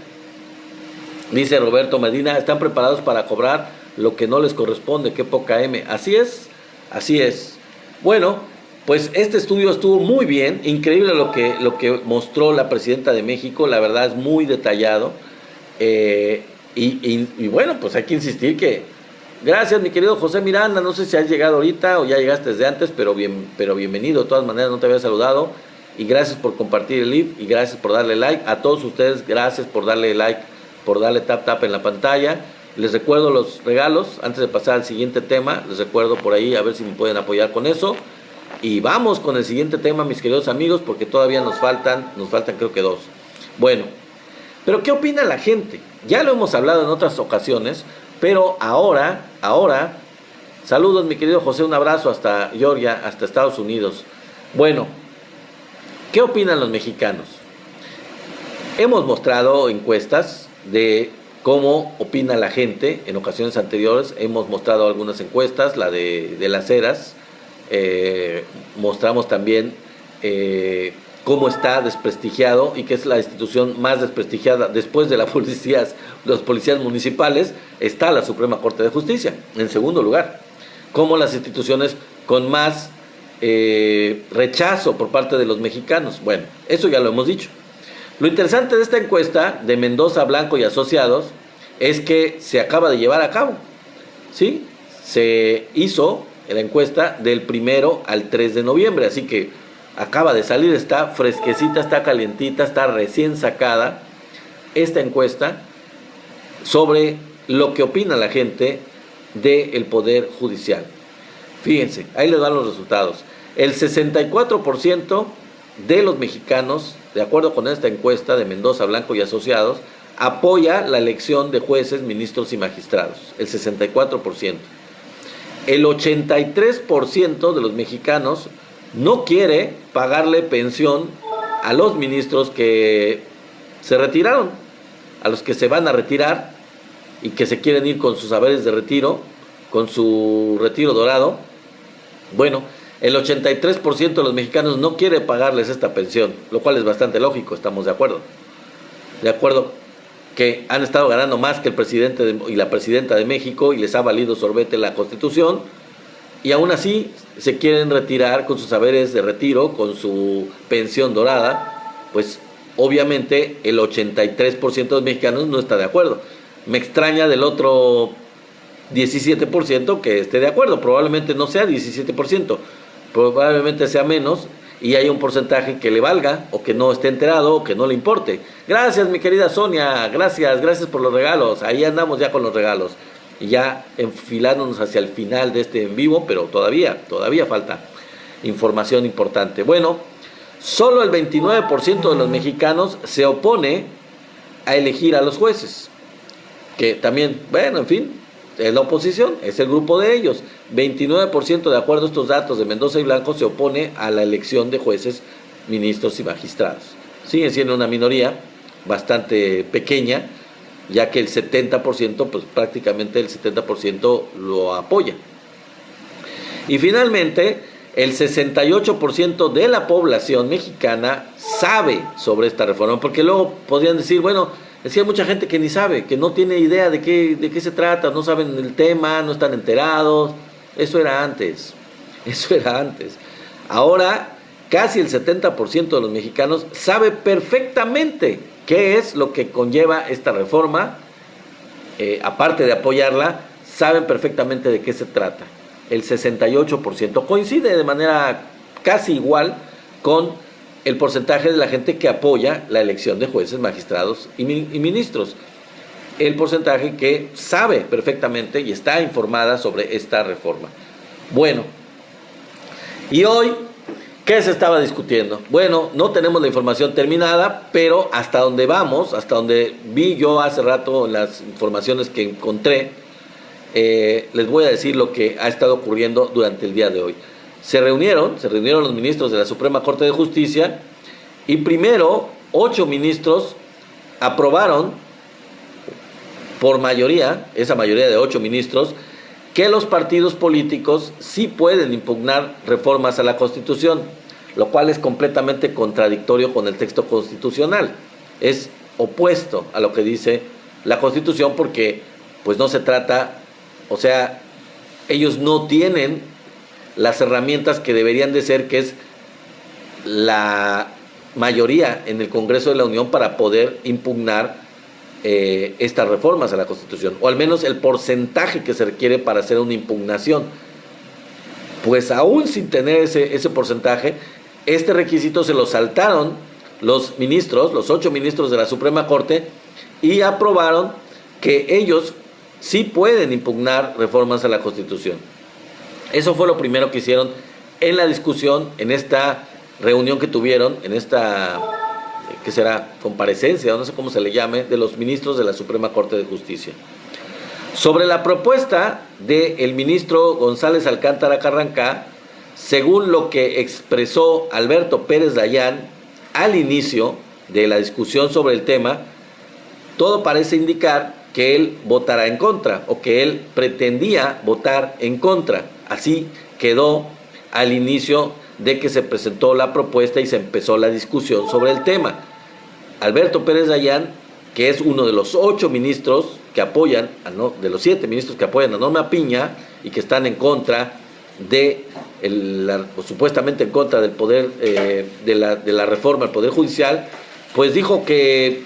Dice Roberto Medina, están preparados para cobrar lo que no les corresponde, qué poca M. Así es, así es. Bueno, pues este estudio estuvo muy bien, increíble lo que mostró la presidenta de México, la verdad es muy detallado. Y bueno, pues hay que insistir que... Gracias, mi querido José Miranda, no sé si has llegado ahorita o ya llegaste desde antes, pero bienvenido, de todas maneras no te había saludado. Y gracias por compartir el live y gracias por darle like. A todos ustedes, gracias por darle like, por darle tap en la pantalla. Les recuerdo los regalos, antes de pasar al siguiente tema, les recuerdo por ahí a ver si me pueden apoyar con eso. Y vamos con el siguiente tema, mis queridos amigos, porque todavía nos faltan creo que 2. Bueno, pero ¿qué opina la gente? Ya lo hemos hablado en otras ocasiones, pero ahora, saludos mi querido José, un abrazo hasta Georgia, hasta Estados Unidos. Bueno, ¿qué opinan los mexicanos? Hemos mostrado encuestas de cómo opina la gente en ocasiones anteriores. Hemos mostrado algunas encuestas, la de las Heras. Mostramos también cómo está desprestigiado y que es la institución más desprestigiada después de los policías municipales. Está la Suprema Corte de Justicia en segundo lugar, como las instituciones con más rechazo por parte de los mexicanos. Bueno, eso ya lo hemos dicho. Lo interesante de esta encuesta de Mendoza, Blanco y Asociados es que se acaba de llevar a cabo, ¿sí? Se hizo la encuesta del 1 al 3 de noviembre, así que acaba de salir, está fresquecita, está calientita, está recién sacada esta encuesta sobre lo que opina la gente del Poder Judicial. Fíjense, ahí les dan los resultados. El 64% de los mexicanos, de acuerdo con esta encuesta de Mendoza, Blanco y Asociados, apoya la elección de jueces, ministros y magistrados. El 64%. El 83% de los mexicanos no quiere pagarle pensión a los ministros que se retiraron, a los que se van a retirar y que se quieren ir con sus saberes de retiro, con su retiro dorado. Bueno, el 83% de los mexicanos no quiere pagarles esta pensión, lo cual es bastante lógico, estamos de acuerdo. De acuerdo que han estado ganando más que el presidente y la presidenta de México y les ha valido sorbete la Constitución, y aún así se quieren retirar con sus saberes de retiro, con su pensión dorada. Pues obviamente el 83% de los mexicanos no está de acuerdo. Me extraña del otro 17% que esté de acuerdo. Probablemente no sea 17%, probablemente sea menos, y hay un porcentaje que le valga, o que no esté enterado, o que no le importe. Gracias, mi querida Sonia, gracias por los regalos. Ahí andamos ya con los regalos, y ya enfilándonos hacia el final de este en vivo, pero todavía falta información importante. Bueno, solo el 29% de los mexicanos se opone a elegir a los jueces, que también, bueno, en fin, es la oposición, es el grupo de ellos. 29%, de acuerdo a estos datos de Mendoza y Blanco, se opone a la elección de jueces, ministros y magistrados. Sigue siendo una minoría bastante pequeña, ya que el 70%, pues prácticamente el 70% lo apoya. Y finalmente, el 68% de la población mexicana sabe sobre esta reforma, porque luego podrían decir, bueno, es que hay mucha gente que ni sabe, que no tiene idea de qué se trata, no saben el tema, no están enterados. Eso era antes. Ahora, casi el 70% de los mexicanos sabe perfectamente qué es lo que conlleva esta reforma. Aparte de apoyarla, saben perfectamente de qué se trata. El 68% coincide de manera casi igual con el porcentaje de la gente que apoya la elección de jueces, magistrados y ministros. El porcentaje que sabe perfectamente y está informada sobre esta reforma. Bueno, y hoy, ¿Qué se estaba discutiendo? Bueno, no tenemos la información terminada, pero hasta donde vamos, hasta donde vi yo hace rato las informaciones que encontré, les voy a decir lo que ha estado ocurriendo durante el día de hoy. Se reunieron los ministros de la Suprema Corte de Justicia y primero 8 ministros aprobaron por mayoría, esa mayoría de 8 ministros, que los partidos políticos sí pueden impugnar reformas a la Constitución, lo cual es completamente contradictorio con el texto constitucional. Es opuesto a lo que dice la Constitución porque pues no se trata, o sea, ellos no tienen las herramientas que deberían de ser, que es la mayoría en el Congreso de la Unión para poder impugnar estas reformas a la Constitución, o al menos el porcentaje que se requiere para hacer una impugnación. Pues aún sin tener ese porcentaje, este requisito se lo saltaron los ministros, los 8 ministros de la Suprema Corte, y aprobaron que ellos sí pueden impugnar reformas a la Constitución. Eso fue lo primero que hicieron en la discusión, en esta reunión que tuvieron, en esta, ¿qué será?, comparecencia, no sé cómo se le llame, de los ministros de la Suprema Corte de Justicia. Sobre la propuesta del ministro González Alcántara Carrancá, según lo que expresó Alberto Pérez Dayán al inicio de la discusión sobre el tema, todo parece indicar que él votará en contra, o que él pretendía votar en contra. Así quedó al inicio de que se presentó la propuesta y se empezó la discusión sobre el tema. Alberto Pérez Dayán, que es uno de los 8 ministros que apoyan, de los 7 ministros que apoyan a Norma Piña y que están en contra de, supuestamente en contra del poder, de la reforma al Poder Judicial, pues dijo que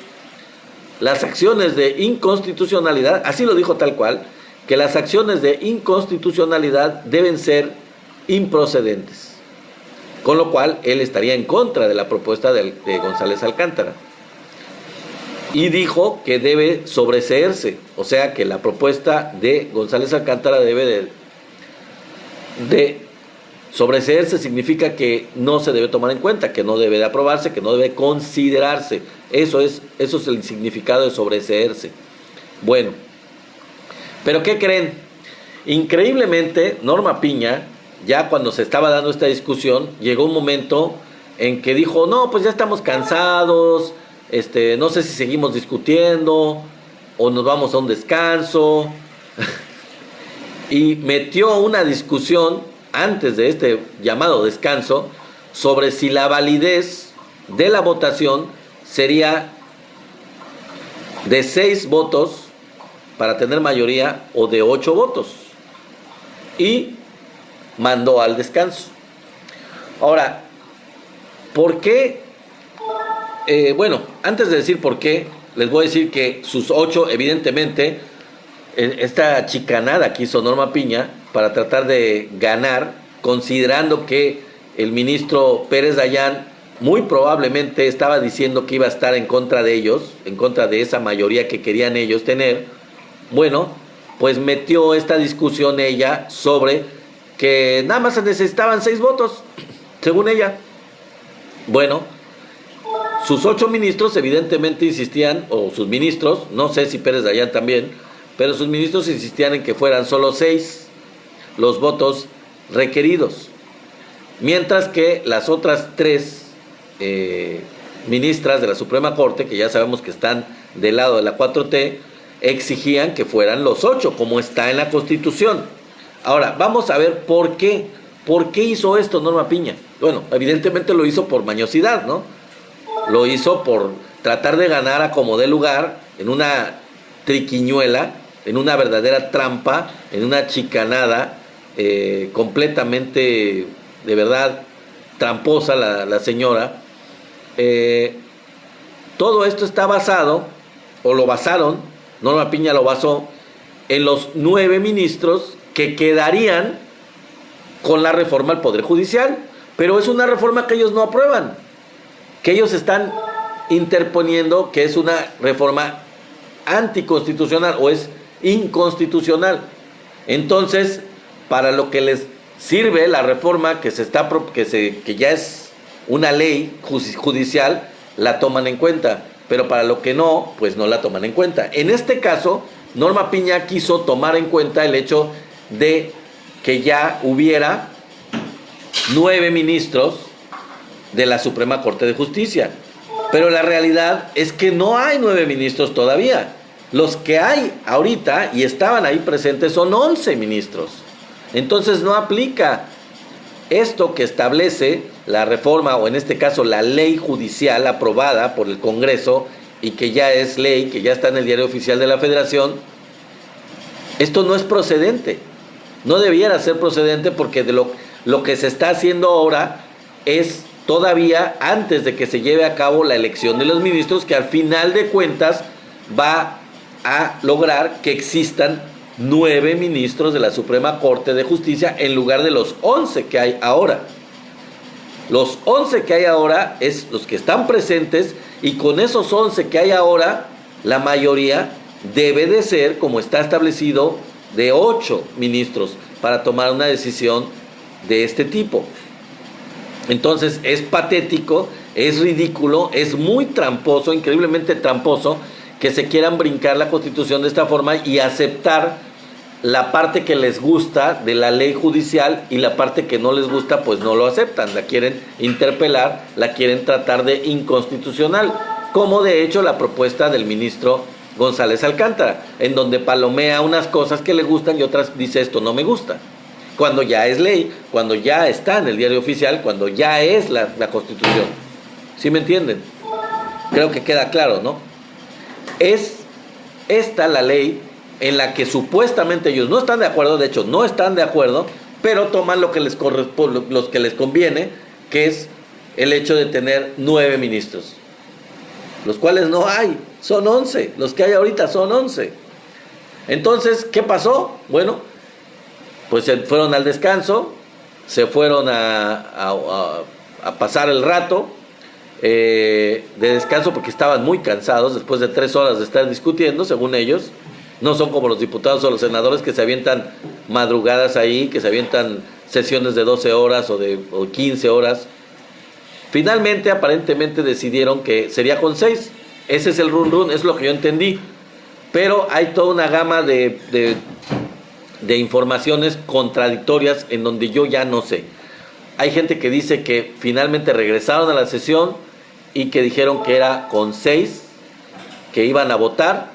las acciones de inconstitucionalidad, así lo dijo tal cual, que las acciones de inconstitucionalidad deben ser improcedentes. Con lo cual, él estaría en contra de la propuesta de González Alcántara. Y dijo que debe sobreseerse, o sea que la propuesta de González Alcántara debe de sobreseerse, significa que no se debe tomar en cuenta, que no debe de aprobarse, que no debe considerarse. Eso es el significado de sobreseerse. Bueno, pero ¿qué creen? Increíblemente, Norma Piña, ya cuando se estaba dando esta discusión, llegó un momento en que dijo, no, pues ya estamos cansados, no sé si seguimos discutiendo o nos vamos a un descanso. Y metió una discusión antes de este llamado descanso sobre si la validez de la votación sería de 6 votos para tener mayoría o de 8 votos. Y mandó al descanso. Ahora, ¿por qué? Bueno, antes de decir por qué, les voy a decir que sus 8, evidentemente, esta chicanada que hizo Norma Piña para tratar de ganar, considerando que el ministro Pérez Dayán muy probablemente estaba diciendo que iba a estar en contra de ellos, en contra de esa mayoría que querían ellos tener. Bueno, pues metió esta discusión ella sobre que nada más se necesitaban 6 votos, según ella. Bueno, sus 8 ministros evidentemente insistían, o sus ministros, no sé si Pérez Dayán también, pero sus ministros insistían en que fueran solo 6 los votos requeridos. Mientras que las otras 3 ministras de la Suprema Corte, que ya sabemos que están del lado de la 4T, exigían que fueran los 8, como está en la Constitución. Ahora, vamos a ver por qué. ¿Por qué hizo esto Norma Piña? Bueno, evidentemente lo hizo por mañosidad, ¿no? Lo hizo por tratar de ganar a como dé lugar, en una triquiñuela, en una verdadera trampa, en una chicanada completamente, de verdad, tramposa la señora. Todo esto está basado, o lo basaron, Norma Piña lo basó, en los 9 ministros que quedarían con la reforma al Poder Judicial. Pero es una reforma que ellos no aprueban, que ellos están interponiendo que es una reforma anticonstitucional o es inconstitucional. Entonces, para lo que les sirve la reforma que ya es una ley judicial, la toman en cuenta, pero para lo que no, pues no la toman en cuenta. En este caso, Norma Piña quiso tomar en cuenta el hecho de que ya hubiera 9 ministros de la Suprema Corte de Justicia, pero la realidad es que no hay 9 ministros todavía. Los que hay ahorita y estaban ahí presentes son 11 ministros. Entonces no aplica esto que establece la reforma, o en este caso la ley judicial aprobada por el Congreso y que ya es ley, que ya está en el Diario Oficial de la Federación. Esto no es procedente, no debiera ser procedente, porque de lo que se está haciendo ahora es todavía antes de que se lleve a cabo la elección de los ministros, que al final de cuentas va a lograr que existan 9 ministros de la Suprema Corte de Justicia en lugar de los 11 que hay ahora. Los 11 que hay ahora es los que están presentes, y con esos 11 que hay ahora, la mayoría debe de ser, como está establecido, de 8 ministros para tomar una decisión de este tipo. Entonces es patético, es ridículo, es muy tramposo, increíblemente tramposo, que se quieran brincar la Constitución de esta forma y aceptar la parte que les gusta de la ley judicial, y la parte que no les gusta pues no lo aceptan, la quieren interpelar, la quieren tratar de inconstitucional, como de hecho la propuesta del ministro González Alcántara, en donde palomea unas cosas que le gustan y otras dice esto no me gusta, cuando ya es ley, cuando ya está en el Diario Oficial, cuando ya es la Constitución. ¿Sí me entienden? Creo que queda claro, ¿no? Es esta la ley en la que supuestamente ellos no están de acuerdo, de hecho no están de acuerdo, pero toman lo que les corresponde, los que les conviene, que es el hecho de tener 9 ministros, los cuales no hay, son 11, los que hay ahorita son 11. Entonces, ¿qué pasó? Bueno, pues se fueron al descanso, se fueron a pasar el rato de descanso, porque estaban muy cansados después de 3 horas de estar discutiendo, según ellos. No son como los diputados o los senadores que se avientan madrugadas ahí, que se avientan sesiones de 12 horas o 15 horas. Finalmente, aparentemente decidieron que sería con 6. Ese es el run, es lo que yo entendí. Pero hay toda una gama de informaciones contradictorias en donde yo ya no sé. Hay gente que dice que finalmente regresaron a la sesión y que dijeron que era con 6, que iban a votar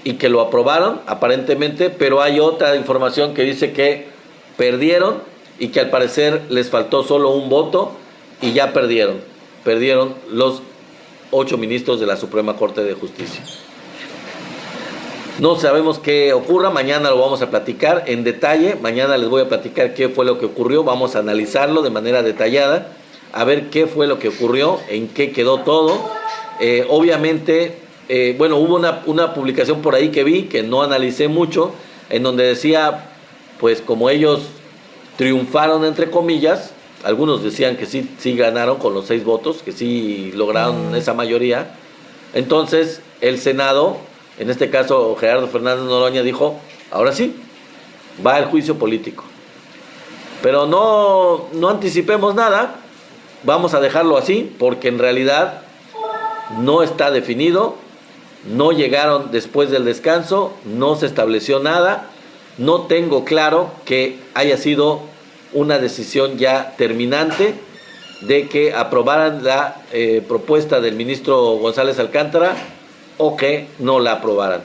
y que lo aprobaron aparentemente, pero hay otra información que dice que perdieron y que al parecer les faltó solo un voto y ya perdieron los 8 ministros de la Suprema Corte de Justicia. No sabemos qué ocurra, mañana lo vamos a platicar en detalle, mañana les voy a platicar qué fue lo que ocurrió, vamos a analizarlo de manera detallada, a ver qué fue lo que ocurrió, en qué quedó todo. Obviamente, bueno, hubo una publicación por ahí que vi, que no analicé mucho, en donde decía, pues como ellos triunfaron entre comillas, algunos decían que sí ganaron con los 6 votos, que sí lograron esa mayoría. Entonces el Senado, en este caso Gerardo Fernández Noroña, dijo, ahora sí, va el juicio político. Pero no anticipemos nada, vamos a dejarlo así, porque en realidad no está definido, no llegaron después del descanso, no se estableció nada, no tengo claro que haya sido una decisión ya terminante de que aprobaran la propuesta del ministro González Alcántara o que no la aprobaran.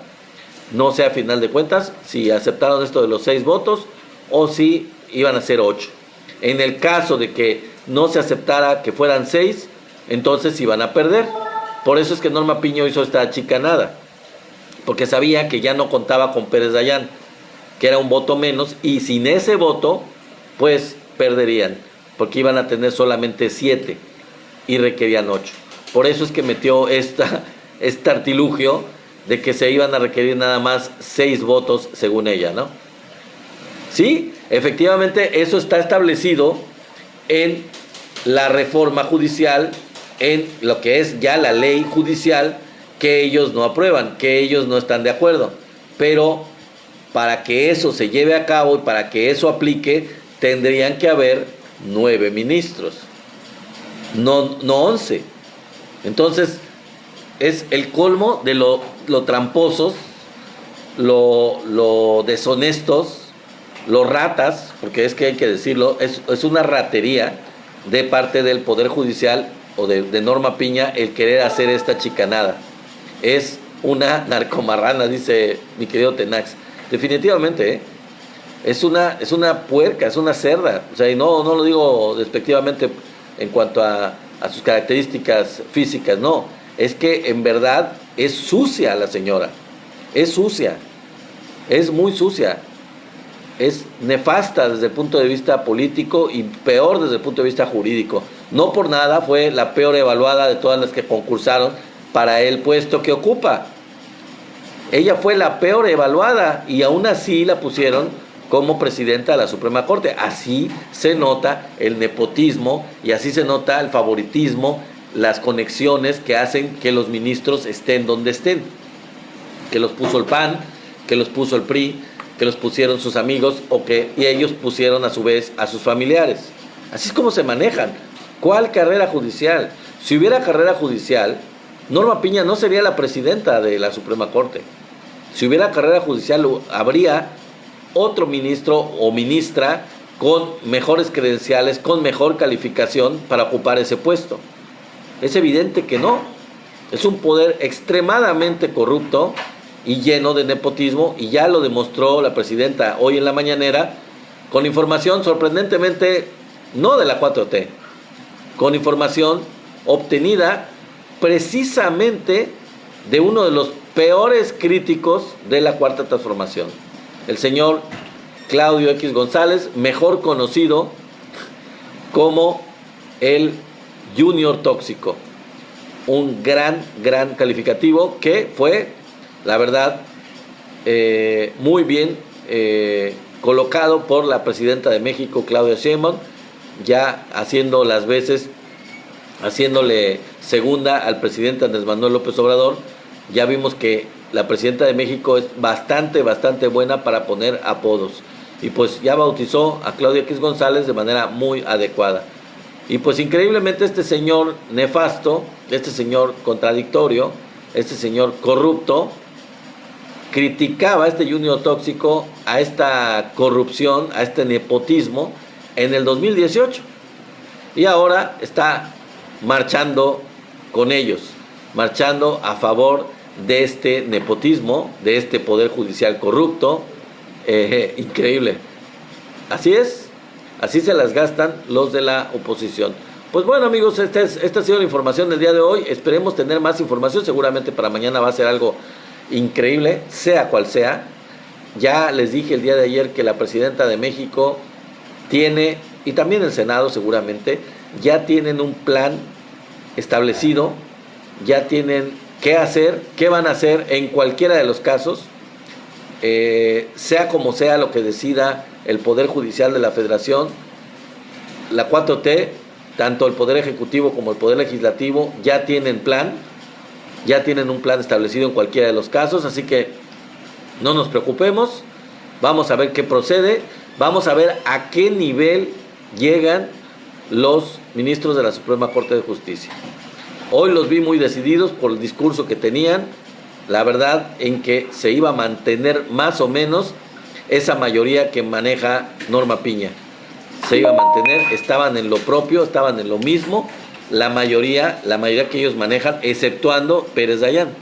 No sé a final de cuentas si aceptaron esto de los 6 votos o si iban a ser 8. En el caso de que no se aceptara que fueran 6, entonces iban a perder. Por eso es que Norma Piña hizo esta chicanada, porque sabía que ya no contaba con Pérez Dayán, que era un voto menos, y sin ese voto pues perderían, porque iban a tener solamente 7 y requerían 8. Por eso es que metió este artilugio de que se iban a requerir nada más 6 votos según ella, ¿no? Sí, efectivamente eso está establecido en la reforma judicial, en lo que es ya la ley judicial, que ellos no aprueban, que ellos no están de acuerdo. Pero para que eso se lleve a cabo y para que eso aplique, tendrían que haber 9 ministros, no 11. Entonces, es el colmo de lo tramposos, lo deshonestos, los ratas, porque es que hay que decirlo, es una ratería de parte del Poder Judicial o de Norma Piña el querer hacer esta chicanada. Es una narcomarrana, dice mi querido Tenax. Definitivamente, ¿eh? Es una puerca, es una cerda. O sea, y no lo digo despectivamente en cuanto a sus características físicas, no. Es que en verdad es sucia la señora. Es sucia. Es muy sucia. Es nefasta desde el punto de vista político y peor desde el punto de vista jurídico. No por nada fue la peor evaluada de todas las que concursaron para el puesto que ocupa. Ella fue la peor evaluada y aún así la pusieron como presidenta de la Suprema Corte. Así se nota el nepotismo y así se nota el favoritismo, las conexiones que hacen que los ministros estén donde estén. Que los puso el PAN, que los puso el PRI, que los pusieron sus amigos y ellos pusieron a su vez a sus familiares. Así es como se manejan. ¿Cuál carrera judicial? Si hubiera carrera judicial, Norma Piña no sería la presidenta de la Suprema Corte. Si hubiera carrera judicial, habría otro ministro o ministra con mejores credenciales, con mejor calificación para ocupar ese puesto. Es evidente que no. Es un poder extremadamente corrupto y lleno de nepotismo, y ya lo demostró la presidenta hoy en la mañanera, con información sorprendentemente no de la 4T, con información obtenida precisamente de uno de los peores críticos de la Cuarta Transformación, el señor Claudio X González, mejor conocido como el Junior Tóxico, un gran calificativo que fue, la verdad, muy bien colocado por la presidenta de México, Claudia Sheinbaum, ya haciendo las veces, haciéndole segunda al presidente Andrés Manuel López Obrador. Ya vimos que la presidenta de México es bastante buena para poner apodos. Y pues ya bautizó a Claudia X González de manera muy adecuada. Y pues increíblemente este señor nefasto, este señor contradictorio, este señor corrupto, criticaba a este Junior Tóxico, a esta corrupción, a este nepotismo en el 2018. Y ahora está marchando con ellos, marchando a favor de este nepotismo, de este poder judicial corrupto. Increíble. Así es, así se las gastan los de la oposición. Pues bueno, amigos, esta ha sido la información del día de hoy. Esperemos tener más información. Seguramente para mañana va a ser algo increíble, sea cual sea. Ya les dije el día de ayer que la presidenta de México tiene, y también el Senado seguramente, ya tienen un plan establecido, ya tienen qué hacer, qué van a hacer en cualquiera de los casos, sea como sea lo que decida el Poder Judicial de la Federación. La 4T, tanto el Poder Ejecutivo como el Poder Legislativo, ya tienen plan, ya tienen un plan establecido en cualquiera de los casos, así que no nos preocupemos, vamos a ver qué procede, vamos a ver a qué nivel llegan los ministros de la Suprema Corte de Justicia. Hoy los vi muy decididos por el discurso que tenían, la verdad en que se iba a mantener más o menos esa mayoría que maneja Norma Piña. Se iba a mantener, estaban en lo propio, estaban en lo mismo, la mayoría que ellos manejan, exceptuando Pérez Dayán.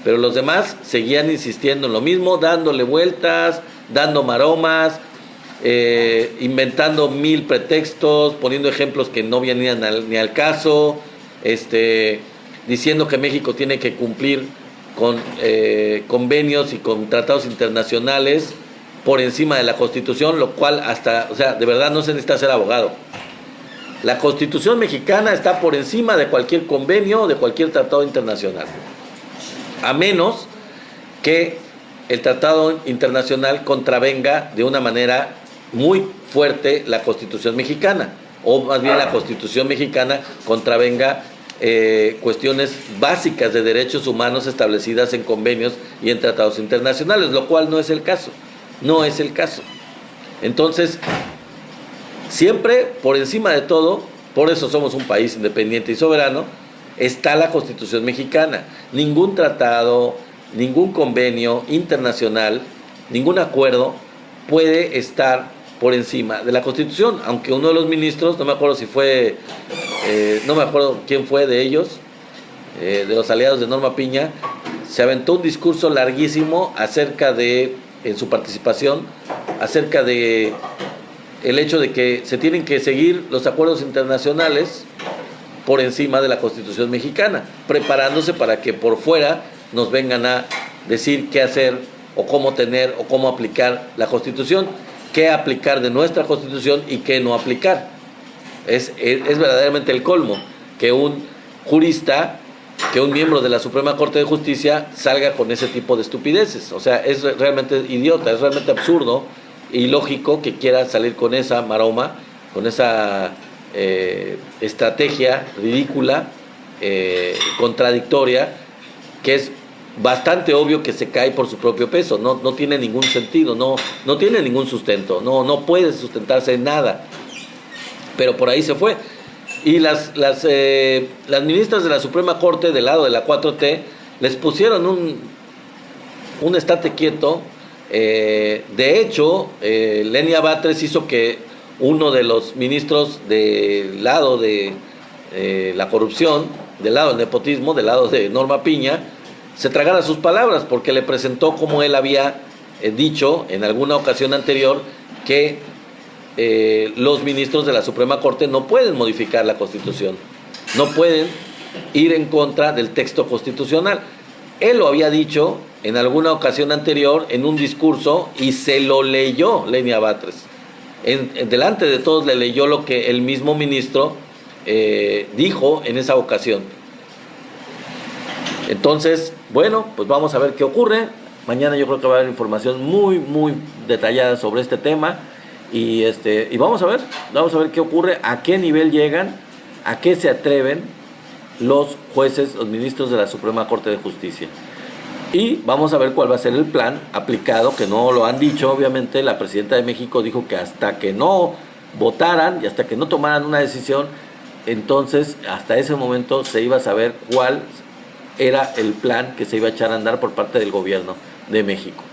Pero los demás seguían insistiendo en lo mismo, dándole vueltas, dando maromas, inventando 1000 pretextos, poniendo ejemplos que no venían ni al caso, diciendo que México tiene que cumplir con convenios y con tratados internacionales por encima de la Constitución, lo cual de verdad no se necesita ser abogado. La Constitución mexicana está por encima de cualquier convenio, de cualquier tratado internacional, a menos que el tratado internacional contravenga de una manera muy fuerte la Constitución mexicana, o más bien la Constitución mexicana contravenga cuestiones básicas de derechos humanos establecidas en convenios y en tratados internacionales, lo cual no es el caso. Entonces, siempre por encima de todo, por eso somos un país independiente y soberano, está la Constitución mexicana. Ningún tratado, ningún convenio internacional, ningún acuerdo puede estar por encima de la Constitución, aunque uno de los ministros, no me acuerdo si fue, no me acuerdo quién fue de ellos, de los aliados de Norma Piña, se aventó un discurso larguísimo acerca de, en su participación, acerca de el hecho de que se tienen que seguir los acuerdos internacionales por encima de la Constitución mexicana, preparándose para que por fuera nos vengan a decir qué hacer o cómo tener o cómo aplicar la Constitución, qué aplicar de nuestra Constitución y qué no aplicar. Es verdaderamente el colmo que un jurista, que un miembro de la Suprema Corte de Justicia salga con ese tipo de estupideces. O sea, es realmente idiota, es realmente absurdo y ilógico que quiera salir con esa maroma, con esa estrategia ridícula, contradictoria, que es bastante obvio que se cae por su propio peso. No tiene ningún sentido, no tiene ningún sustento, no puede sustentarse en nada, pero por ahí se fue. Y las ministras de la Suprema Corte del lado de la 4T les pusieron un estate quieto. De hecho, Lenia Batres hizo que uno de los ministros del lado de la corrupción, del lado del nepotismo, del lado de Norma Piña, se tragara sus palabras, porque le presentó como él había dicho en alguna ocasión anterior que los ministros de la Suprema Corte no pueden modificar la Constitución, no pueden ir en contra del texto constitucional. Él lo había dicho en alguna ocasión anterior en un discurso y se lo leyó Lenia Batres. Delante de todos le leyó lo que el mismo ministro dijo en esa ocasión. Entonces, bueno, pues vamos a ver qué ocurre. Mañana yo creo que va a haber información muy, muy detallada sobre este tema. Y vamos a ver qué ocurre, a qué nivel llegan, a qué se atreven los jueces, los ministros de la Suprema Corte de Justicia. Y vamos a ver cuál va a ser el plan aplicado, que no lo han dicho, obviamente. La presidenta de México dijo que hasta que no votaran y hasta que no tomaran una decisión, entonces hasta ese momento se iba a saber cuál era el plan que se iba a echar a andar por parte del gobierno de México.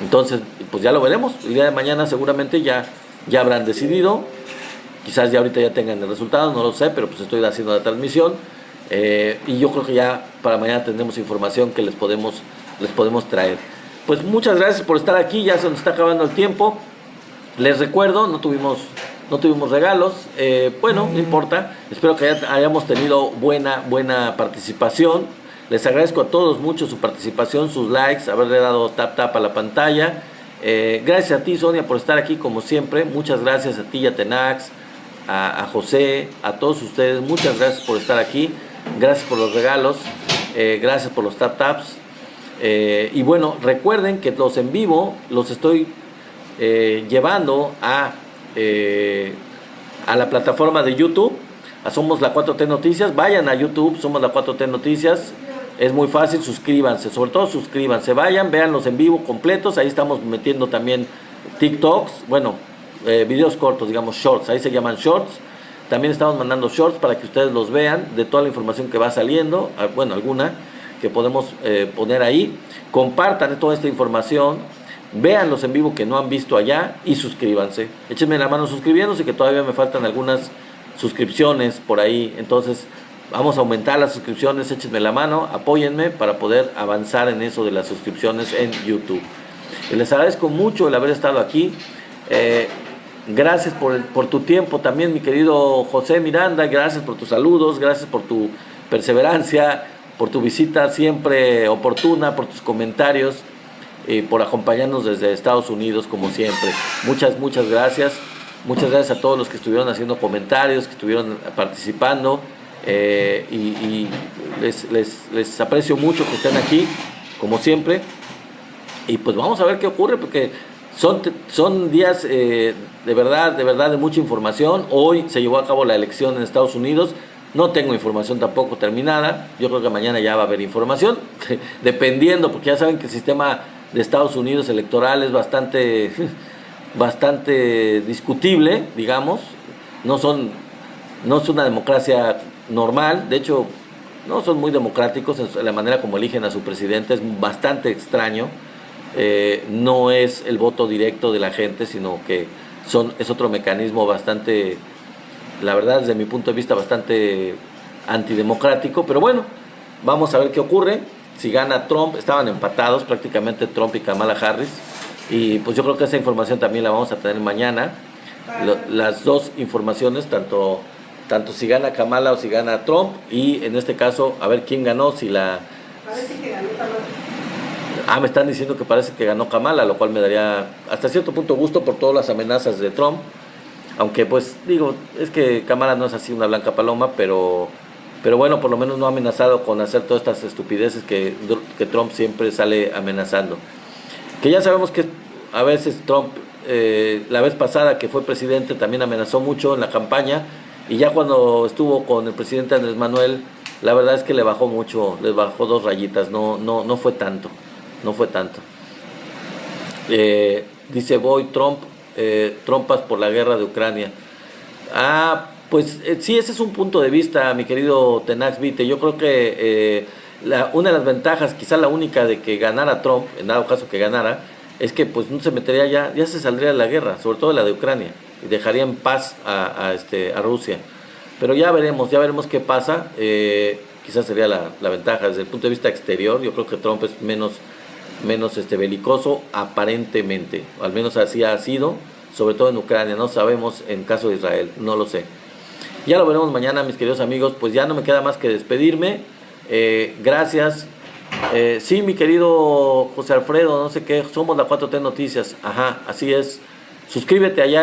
Entonces, pues ya lo veremos. El día de mañana seguramente ya habrán decidido. Quizás ya ahorita ya tengan el resultado, no lo sé, pero pues estoy haciendo la transmisión. Y yo creo que ya para mañana tendremos información que les podemos traer. Pues muchas gracias por estar aquí, ya se nos está acabando el tiempo. Les recuerdo, no tuvimos regalos, bueno, no importa. Espero que hayamos tenido buena participación. Les agradezco a todos mucho su participación, sus likes, haberle dado tap a la pantalla. Gracias a ti, Sonia, por estar aquí como siempre. Muchas gracias a ti, a Tenax, a José, a todos ustedes. Muchas gracias por estar aquí. Gracias por los regalos. Gracias por los taps. Y bueno, recuerden que los en vivo los estoy llevando a la plataforma de YouTube. Somos la 4T Noticias. Vayan a YouTube, somos la 4T Noticias. Es muy fácil, suscríbanse, sobre todo suscríbanse, vayan, vean los en vivo completos. Ahí estamos metiendo también TikToks, bueno, videos cortos, digamos shorts, ahí se llaman shorts. También estamos mandando shorts para que ustedes los vean de toda la información que va saliendo, bueno, alguna que podemos poner ahí. Compartan toda esta información, vean los en vivo que no han visto allá y suscríbanse. Échenme la mano suscribiéndose, que todavía me faltan algunas suscripciones por ahí. Entonces vamos a aumentar las suscripciones, échenme la mano, apóyenme para poder avanzar en eso de las suscripciones en YouTube. Y les agradezco mucho el haber estado aquí. Gracias por tu tiempo también, mi querido José Miranda. Gracias por tus saludos, gracias por tu perseverancia, por tu visita siempre oportuna, por tus comentarios, por acompañarnos desde Estados Unidos como siempre. Muchas gracias. Muchas gracias a todos los que estuvieron haciendo comentarios, que estuvieron participando. Y les aprecio mucho que estén aquí como siempre. Y pues vamos a ver qué ocurre, porque son días de verdad de mucha información. Hoy se llevó a cabo la elección en Estados Unidos. No tengo información tampoco terminada. Yo creo que mañana ya va a haber información dependiendo, porque ya saben que el sistema de Estados Unidos electoral es bastante bastante discutible, digamos. No es una democracia normal, de hecho no son muy democráticos en la manera como eligen a su presidente, es bastante extraño. No es el voto directo de la gente, sino que es otro mecanismo bastante, la verdad desde mi punto de vista, bastante antidemocrático, pero bueno, vamos a ver qué ocurre. Si gana Trump, estaban empatados prácticamente Trump y Kamala Harris, y pues yo creo que esa información también la vamos a tener mañana. Las dos informaciones, tanto si gana Kamala o si gana Trump, y en este caso a ver quién ganó. Parece que ganó Kamala. Me están diciendo que parece que ganó Kamala, lo cual me daría hasta cierto punto gusto por todas las amenazas de Trump, aunque pues digo, es que Kamala no es así una blanca paloma, pero bueno, por lo menos no ha amenazado con hacer todas estas estupideces que Trump siempre sale amenazando. Que ya sabemos que a veces Trump, la vez pasada que fue presidente, también amenazó mucho en la campaña, y ya cuando estuvo con el presidente Andrés Manuel, la verdad es que le bajó mucho, le bajó 2 rayitas, no fue tanto. Dice Boy Trump, trompas por la guerra de Ucrania. Pues sí, ese es un punto de vista, mi querido Tenax Vite. Yo creo que una de las ventajas, quizá la única, de que ganara Trump, en dado caso que ganara, es que pues no se metería ya se saldría de la guerra, sobre todo de la de Ucrania, y dejaría en paz a Rusia. Pero ya veremos qué pasa. Quizás sería la ventaja desde el punto de vista exterior. Yo creo que Trump es menos belicoso aparentemente, al menos así ha sido, sobre todo en Ucrania. No sabemos en caso de Israel, no lo sé. Ya lo veremos mañana, mis queridos amigos. Pues ya no me queda más que despedirme. Gracias. Sí, mi querido José Alfredo, no sé qué, somos la 4T Noticias. Ajá, así es. Suscríbete allá